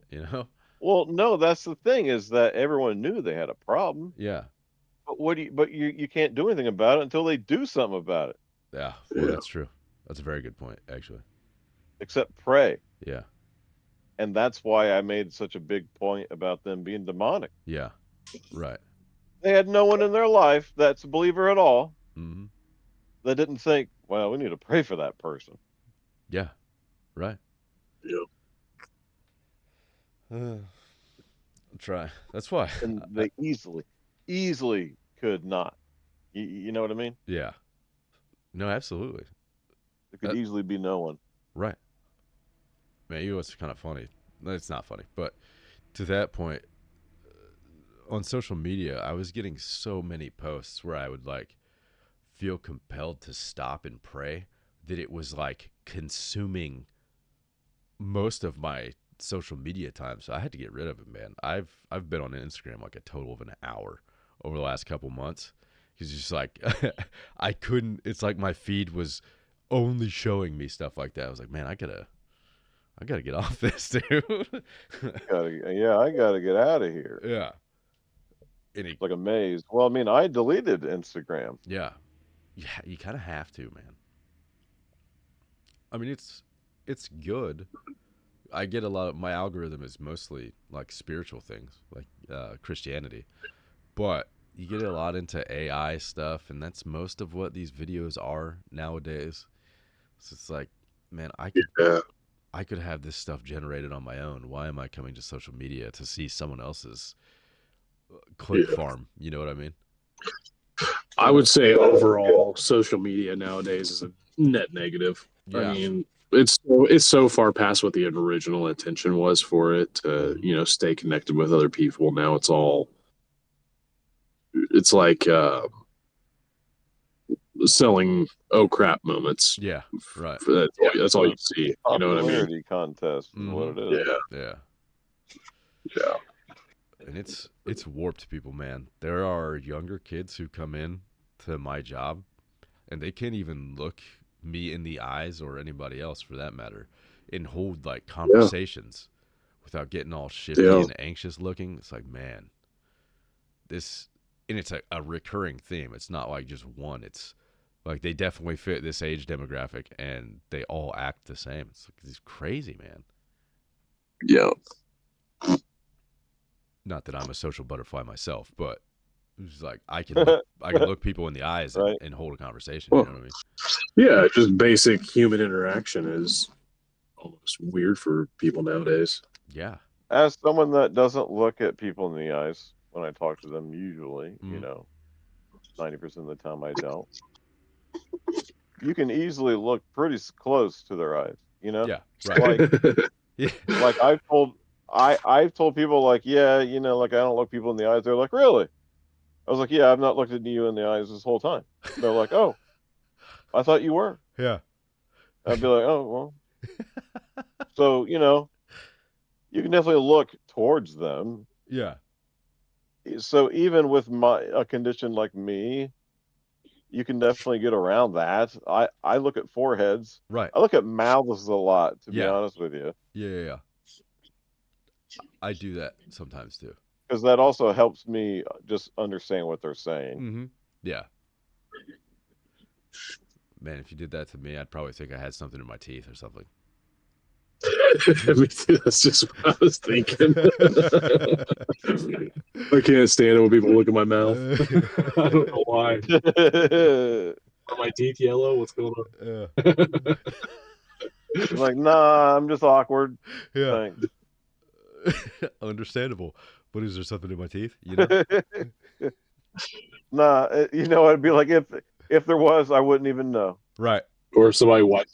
Well, no, that's the thing, is that everyone knew they had a problem. Yeah. But you can't do anything about it until they do something about it. Yeah. Well, that's true. That's a very good point, actually. Except pray. Yeah. And that's why I made such a big point about them being demonic. Yeah. Right. They had no one in their life that's a believer at all. Mm-hmm. That didn't think, well, we need to pray for that person. Yeah. Right. Yeah. Try. That's why. And they easily could not. You know what I mean? Yeah. No, absolutely. There could easily be no one. Right. Man, you know what's kind of funny? It's not funny, but to that point, on social media, I was getting so many posts where I would like feel compelled to stop and pray that it was like consuming most of my social media time. So I had to get rid of it, man. I've been on Instagram like a total of an hour over the last couple months because it's just like I couldn't. It's like my feed was only showing me stuff like that. I was like, man, I gotta get off this, dude. I gotta get out of here. Yeah. Like amazed. Well, I mean, I deleted Instagram. Yeah. You kind of have to, man. I mean, it's good. I get a lot of my algorithm is mostly like spiritual things, like Christianity, but you get a lot into AI stuff, and that's most of what these videos are nowadays. So it's like, man, I could have this stuff generated on my own. Why am I coming to social media to see someone else's clip farm? You know what I mean? I would say overall, social media nowadays is a net negative. I Yeah. mean, it's so far past what the original intention was for it to, stay connected with other people. Now it's like selling oh crap moments. Yeah. Right. That's all you see. You know what I mean? Popularity contest is what it is. Yeah, Yeah. yeah, And it's warped people, man. There are younger kids who come in to my job and they can't even look me in the eyes or anybody else for that matter and hold like yeah, conversations without getting all shifty yeah. and anxious looking. It's like, man, this, and it's a recurring theme. It's not like just one. It's like they definitely fit this age demographic and they all act the same. It's like, it's crazy, man. Yeah. Not that I'm a social butterfly myself, but it's like I can look people in the eyes Right. and hold a conversation. You Well, know what I mean? yeah, just basic human interaction is almost weird for people nowadays. Yeah. As someone that doesn't look at people in the eyes when I talk to them, usually, Mhm. 90% of the time I don't. You can easily look pretty close to their eyes. Yeah. Right. Like Yeah. like I've told people like, yeah, like I don't look people in the eyes. They're like, really? I was like, yeah, I've not looked at you in the eyes this whole time. They're like, oh, I thought you were. Yeah. I'd be like, oh well. So you can definitely look towards them. Yeah. So even with a condition like me, you can definitely get around that. I look at foreheads. Right. I look at mouths a lot, to be Yeah. honest with you, Yeah. I do that sometimes too. because that also helps me just understand what they're saying. Mm-hmm. Yeah. Man, if you did that to me, I'd probably think I had something in my teeth or something. Me too. That's just what I was thinking. I can't stand it when people look at my mouth. I don't know why. Are my teeth yellow? What's going on? I'm like, nah, I'm just awkward. Yeah. Thanks. Understandable. But is there something in my teeth? You know? Nah, it'd be like if there was, I wouldn't even know. Right. Or if somebody Like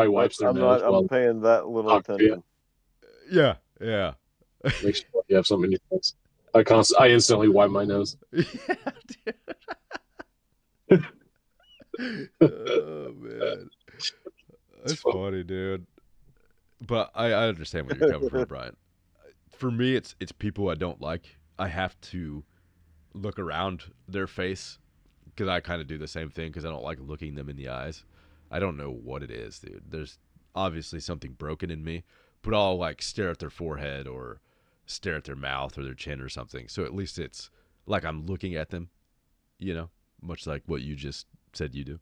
wipes their nose I'm while paying that little talking to you, attention. Yeah. Yeah. make sure you have something in your face. I instantly wipe my nose. Yeah, dude. Oh man. That's funny, dude. But I understand where you're coming from, Brian. For me, it's people I don't like. I have to look around their face because I kind of do the same thing because I don't like looking them in the eyes. I don't know what it is, dude. There's obviously something broken in me, but I'll like stare at their forehead or stare at their mouth or their chin or something. So at least it's like I'm looking at them, much like what you just said you do.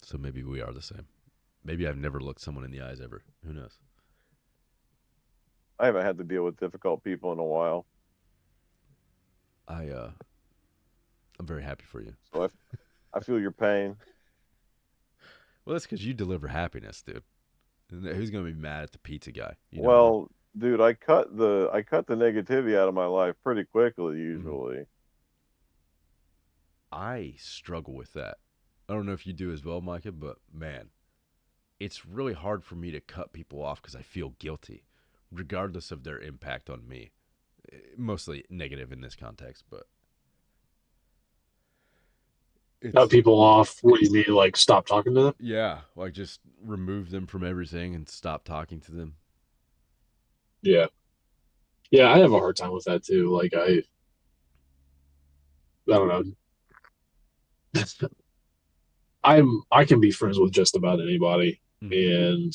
So maybe we are the same. Maybe I've never looked someone in the eyes ever. Who knows? I haven't had to deal with difficult people in a while, I I'm very happy for you. so I feel your pain. Well, that's because you deliver happiness, dude. Who's gonna be mad at the pizza guy? You know what I mean? Well, dude, I cut the negativity out of my life pretty quickly Mhm. usually. I struggle with that. I don't know if you do as well, Micah, but man, it's really hard for me to cut people off because I feel guilty, regardless of their impact on me. Mostly negative in this context, but Cut it's people off. What do you mean? Like stop talking to them? yeah, like just remove them from everything and stop talking to them. Yeah, yeah. I have a hard time with that too. Like I don't know. I can be friends with just about anybody, Mm-hmm. and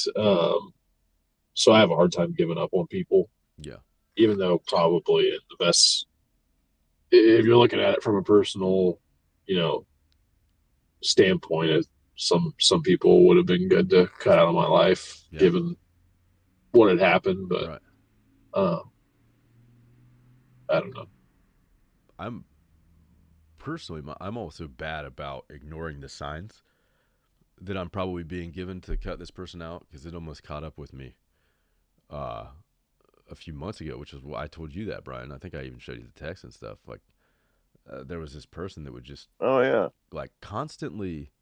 so I have a hard time giving up on people, Yeah, even though probably in the best, if you're looking at it from a personal, you know, standpoint, some people would have been good to cut out of my life yeah, given what had happened, but right. um, I don't know. I'm personally, I'm also bad about ignoring the signs that I'm probably being given to cut this person out because it almost caught up with me. Uh, a few months ago, which is why I told you that, Brian. I think I even showed you the text and stuff. Like, there was this person that would just Oh yeah. like constantly,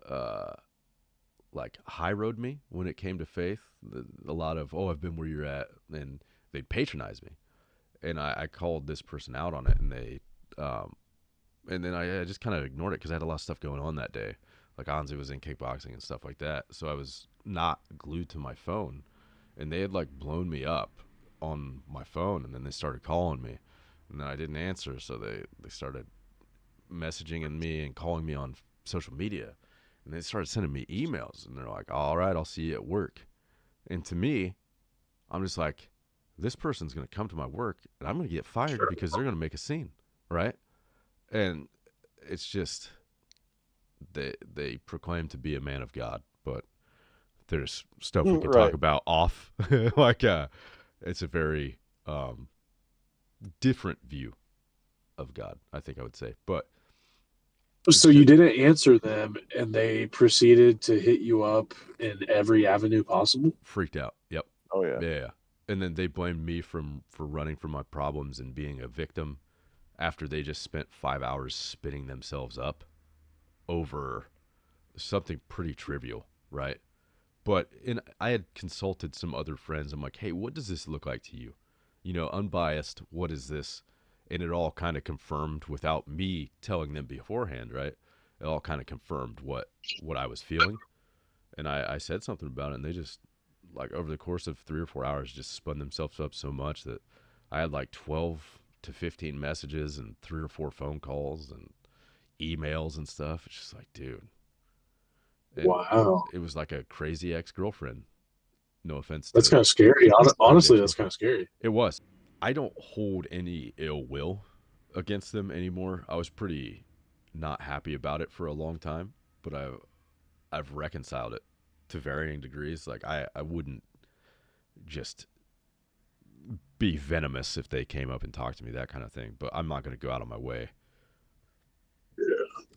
uh, like high road me when it came to faith. A lot of, oh, I've been where you're at, and they'd patronize me, and I called this person out on it, and um, and then I just kind of ignored it because I had a lot of stuff going on that day. Like Anzi was in kickboxing and stuff like that, so I was not glued to my phone, and they had like blown me up on my phone, and then they started calling me, and then I didn't answer, so they started messaging me and calling me on social media, and they started sending me emails, and they're like, "All right, I'll see you at work," and to me, I'm just like, this person's gonna come to my work, and I'm gonna get fired because they're gonna make a scene, right? And it's just they proclaim to be a man of God, but there's stuff we can talk Right. about off. Like it's a very different view of God, I think I would say. But So you didn't answer them, and they proceeded to hit you up in every avenue possible? freaked out. Yep. Oh yeah. Yeah. And then they blamed me for running from my problems and being a victim after they just spent 5 hours spinning themselves up over something pretty trivial, right? But I had consulted some other friends. I'm like, hey, what does this look like to you? Unbiased, what is this? And it all kind of confirmed without me telling them beforehand, right? It all kind of confirmed what I was feeling. And I said something about it, and they just, like, over the course of 3 or 4 hours, just spun themselves up so much that I had like 12 to 15 messages and 3 or 4 phone calls and emails and stuff. It's just like, dude. And Wow. it was like a crazy ex-girlfriend. No offense That's to kind of scary. crazy Honestly, that's kind ex-girlfriend. of scary. It was. I don't hold any ill will against them anymore. I was pretty not happy about it for a long time, but I've reconciled it to varying degrees. Like I wouldn't just be venomous if they came up and talked to me, that kind of thing. But I'm not going to go out of my way.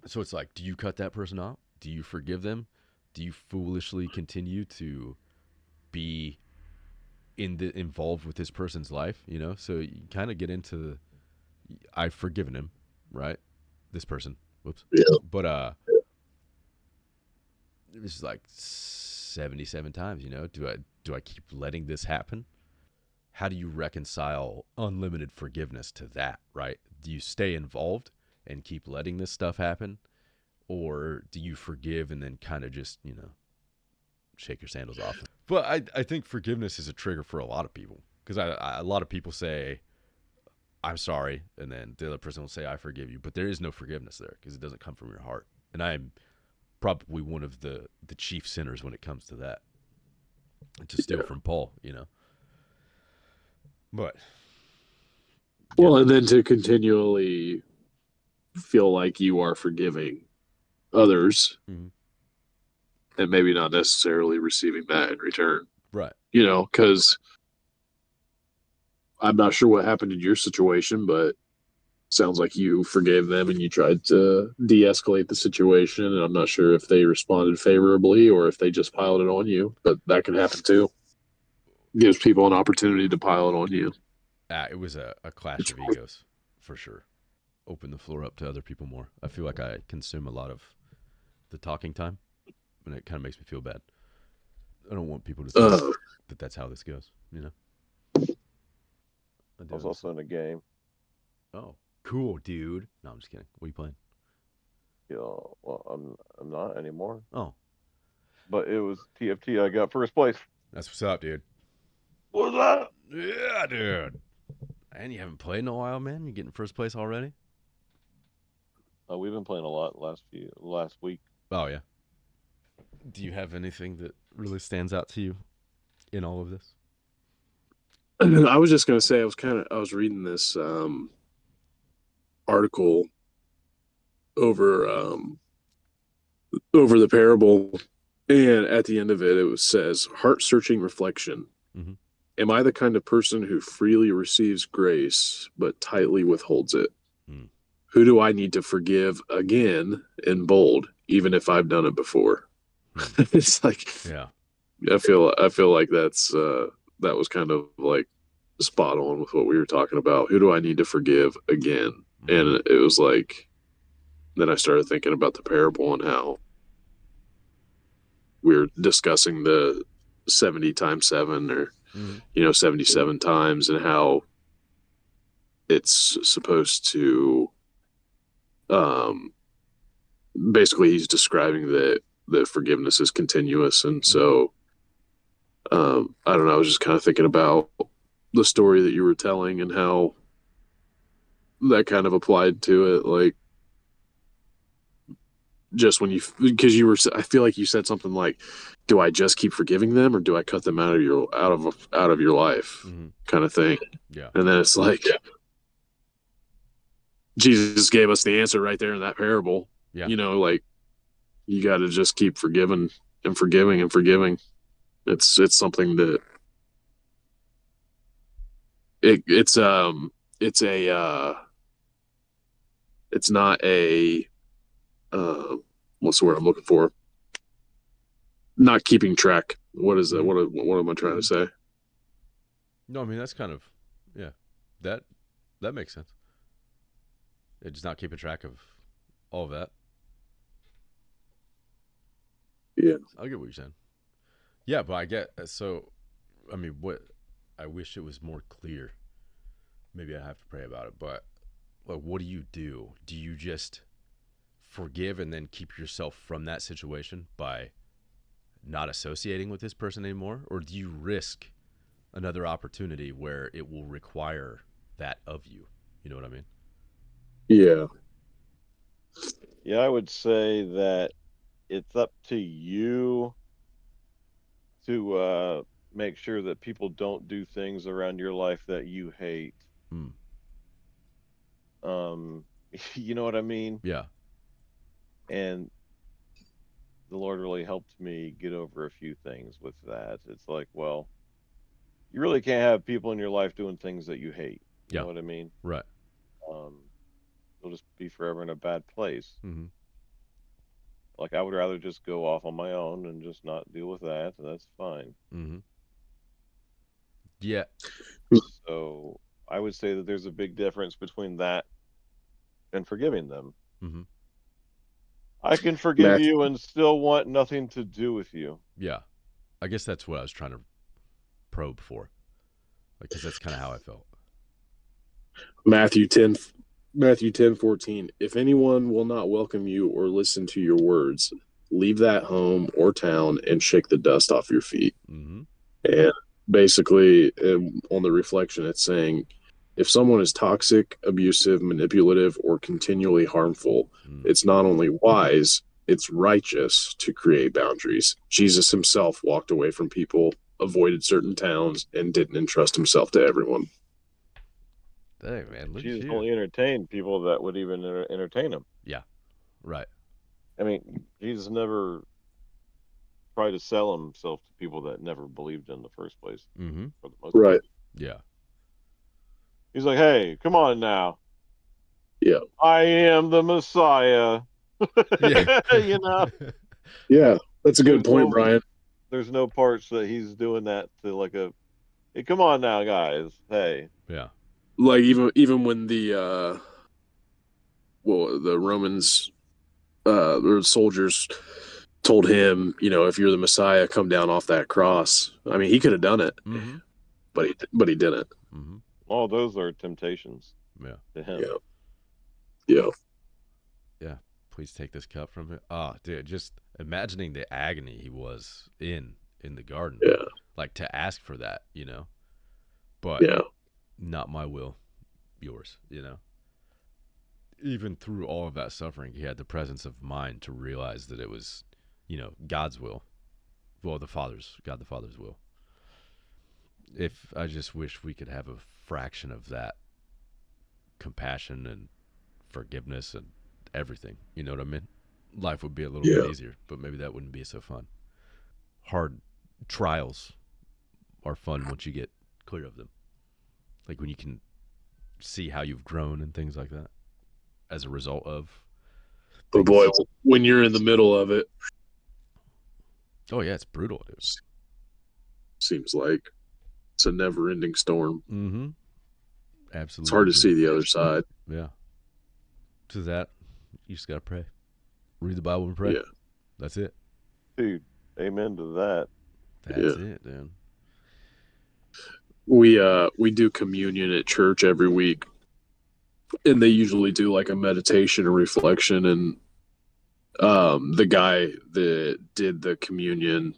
So it's like, do you cut that person off? Do you forgive them? Do you foolishly continue to be involved with this person's life? So you kind of get into, I've forgiven him, right? This person, whoops. Yeah. But it was like 77 times. Do I keep letting this happen? How do you reconcile unlimited forgiveness to that, right? Do you stay involved and keep letting this stuff happen, or do you forgive and then kind of just shake your sandals off? But I think forgiveness is a trigger for a lot of people, because a lot of people say, I'm sorry, and then the other person will say, I forgive you, but there is no forgiveness there because it doesn't come from your heart. And I'm probably one of the chief sinners when it comes to that, to steal from Paul. But Well, and then to continually feel like you are forgiving others, mm-hmm. and maybe not necessarily receiving that in return. Right. Because I'm not sure what happened in your situation, but sounds like you forgave them and you tried to de-escalate the situation, and I'm not sure if they responded favorably or if they just piled it on you, but that can happen too. Gives people an opportunity to pile it on you. It was a clash of egos, for sure. Open the floor up to other people more. I feel like I consume a lot of the talking time, and it kind of makes me feel bad. I don't want people to think that that's how this goes, I was also in a game. Oh, cool, dude. No, I'm just kidding. What are you playing? Well, I'm not anymore. Oh, but it was TFT. I got first place. That's what's up, dude. What's up? Yeah, dude. And you haven't played in a while, man. You're getting first place already. We've been playing a lot last week. Oh yeah. Do you have anything that really stands out to you in all of this? I was just gonna say I was reading this article over the parable, and at the end of it says, heart-searching reflection. Mm-hmm. Am I the kind of person who freely receives grace but tightly withholds it? Mm. Who do I need to forgive again in bold, even if I've done it before? It's like, yeah, I feel like that was kind of like spot on with what we were talking about. Who do I need to forgive again? And it was like, then I started thinking about the parable and how we were discussing the 70 times 7 or, 77 times, and how it's supposed to, basically he's describing that forgiveness is continuous. And so, I don't know, I was just kind of thinking about the story that you were telling and how that kind of applied to it. Like, just when because you were, I feel like you said something like, do I just keep forgiving them, or do I cut them out of your life, kind of thing. Yeah. And then it's like, Jesus gave us the answer right there in that parable. Yeah. Like, you got to just keep forgiving and forgiving and forgiving. It's something that it's not a, what's the word I'm looking for? Not keeping track. What is that? What am I trying to say? No, I mean, that's kind of, yeah, that makes sense. It's just not keeping track of all of that. Yeah. I get what you're saying. Yeah, but I get, so, I mean, what, I wish it was more clear. Maybe I have to pray about it, but like, what do you do? Do you just forgive and then keep yourself from that situation by not associating with this person anymore? Or do you risk another opportunity where it will require that of you? You know what I mean? Yeah. Yeah, I would say that it's up to you to make sure that people don't do things around your life that you hate. You know what I mean? Yeah. And the Lord really helped me get over a few things with that. It's like, well, you really can't have people in your life doing things that you hate. You Yeah. know what I mean? Right. You'll just be forever in a bad place. Mm-hmm. Like, I would rather just go off on my own and just not deal with that. And that's fine. Mm-hmm. Yeah. So I would say that there's a big difference between that and forgiving them. Mm-hmm. I can forgive you and still want nothing to do with you. Yeah. I guess that's what I was trying to probe for. Because that's kind of how I felt. Matthew 10:14. If anyone will not welcome you or listen to your words, leave that home or town and shake the dust off your feet. Mm-hmm. And basically, on the reflection, it's saying, if someone is toxic, abusive, manipulative, or continually harmful, it's not only wise, it's righteous to create boundaries. Jesus himself walked away from people, avoided certain towns, and didn't entrust himself to everyone. Dang, man, look Jesus at you. only entertained people that would even entertain him. Yeah, right. I mean, Jesus never tried to sell himself to people that never believed in the first place. Mm-hmm. For the most Right. part. Yeah. He's like, hey, come on now. Yeah. I am the Messiah. Yeah. You know? Yeah, that's a good point, Brian. There's no parts that he's doing that to like a, hey, come on now, guys. Hey. Yeah. Like, even when the Romans, or soldiers told him, if you're the Messiah, come down off that cross. I mean, he could have done it, Mm-hmm. but he didn't. Mm-hmm. All those are temptations. Yeah. To him. Yeah. Yeah. Yeah. Please take this cup from him. Oh, dude, just imagining the agony he was in the garden. Yeah. Like, to ask for that, But yeah. Not my will, yours, Even through all of that suffering, he had the presence of mind to realize that it was, God's will. Well, God the Father's will. If I just wish we could have a fraction of that compassion and forgiveness and everything, you know what I mean? Life would be a little bit easier, but maybe that wouldn't be so fun. Hard trials are fun once you get clear of them. Like when you can see how you've grown and things like that as a result of But boy, when you're in the middle of it. Oh yeah, it's brutal, dude. Seems like. It's a never-ending storm. Mm-hmm. Absolutely. It's hard to see the other side. Yeah. To that, you just gotta pray. Read the Bible and pray. Yeah. That's it. Dude, amen to that. That's it, dude. We do communion at church every week, and they usually do like a meditation or reflection. And the guy that did the communion,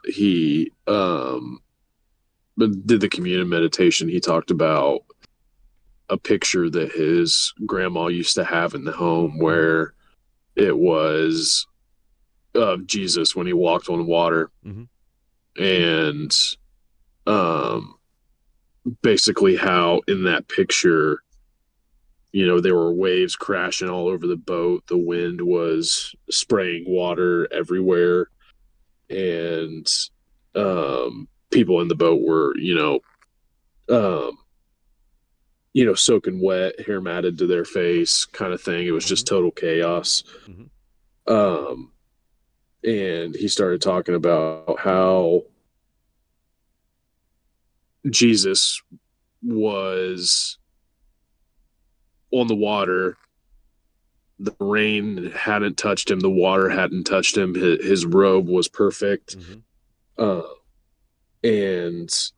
he did the communion meditation. He talked about a picture that his grandma used to have in the home where it was of Jesus when he walked on water. Mm-hmm. And basically how in that picture, you know, there were waves crashing all over the boat. The wind was spraying water everywhere. And people in the boat were, soaking wet, hair matted to their face kind of thing. It was just total chaos. Mm-hmm. And he started talking about how Jesus was on the water. The rain hadn't touched him. The water hadn't touched him. His robe was perfect. Mm-hmm. And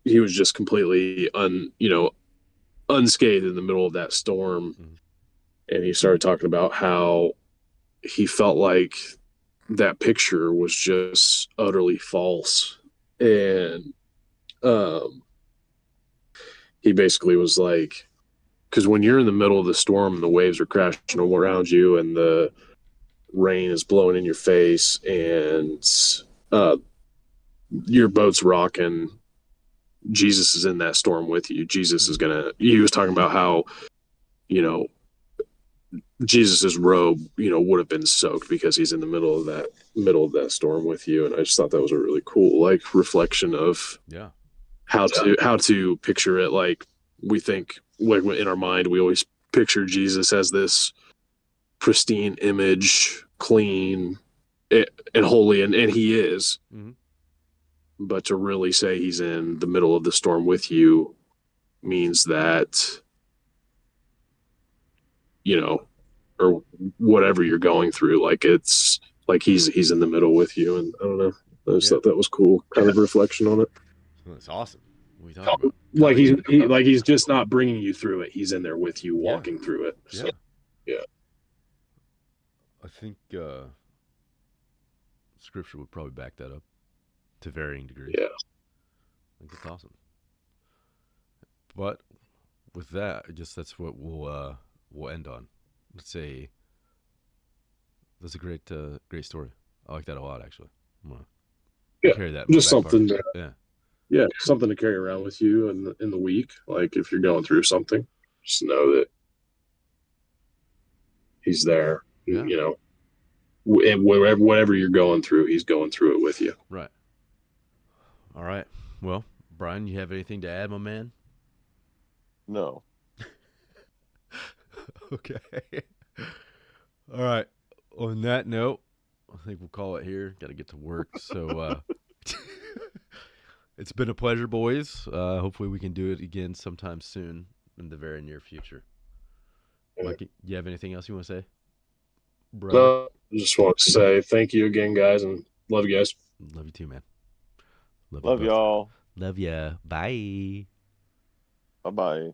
he was just completely unscathed in the middle of that storm. Mm-hmm. And he started talking about how he felt like that picture was just utterly false. And he basically was like, because when you're in the middle of the storm and the waves are crashing all around you and the rain is blowing in your face and your boat's rocking, Jesus is in that storm with you. Jesus is he was talking about how, Jesus's robe, would have been soaked because he's in the middle of that storm with you. And I just thought that was a really cool, like, reflection of how to picture it. Like, we think, like, in our mind, we always picture Jesus as this pristine image, clean and holy, and he is. Mm-hmm. But to really say he's in the middle of the storm with you means that, or whatever you're going through, like, it's like he's in the middle with you. And I don't know, I just thought that was cool, kind of reflection on it. That's awesome. What are you talking about? Like he's just not bringing you through it. He's in there with you, walking through it. So, yeah. I think Scripture would probably back that up to varying degrees. Yeah. I think it's awesome. But with that, I guess that's what we'll end on. Let's say that's a great story. I like that a lot, actually. I'm gonna carry that. Just something. Something to carry around with you in the week. Like, if you're going through something, just know that he's there. Yeah. And whatever you're going through, he's going through it with you. Right. All right. Well, Brian, you have anything to add, my man? No. Okay. All right. On that note, I think we'll call it here. Got to get to work. So it's been a pleasure, boys. Hopefully we can do it again sometime soon in the very near future. Mike, you have anything else you want to say? Brother? No, I just want to say thank you again, guys, and love you guys. Love you too, man. Love y'all. Love ya. Bye. Bye-bye.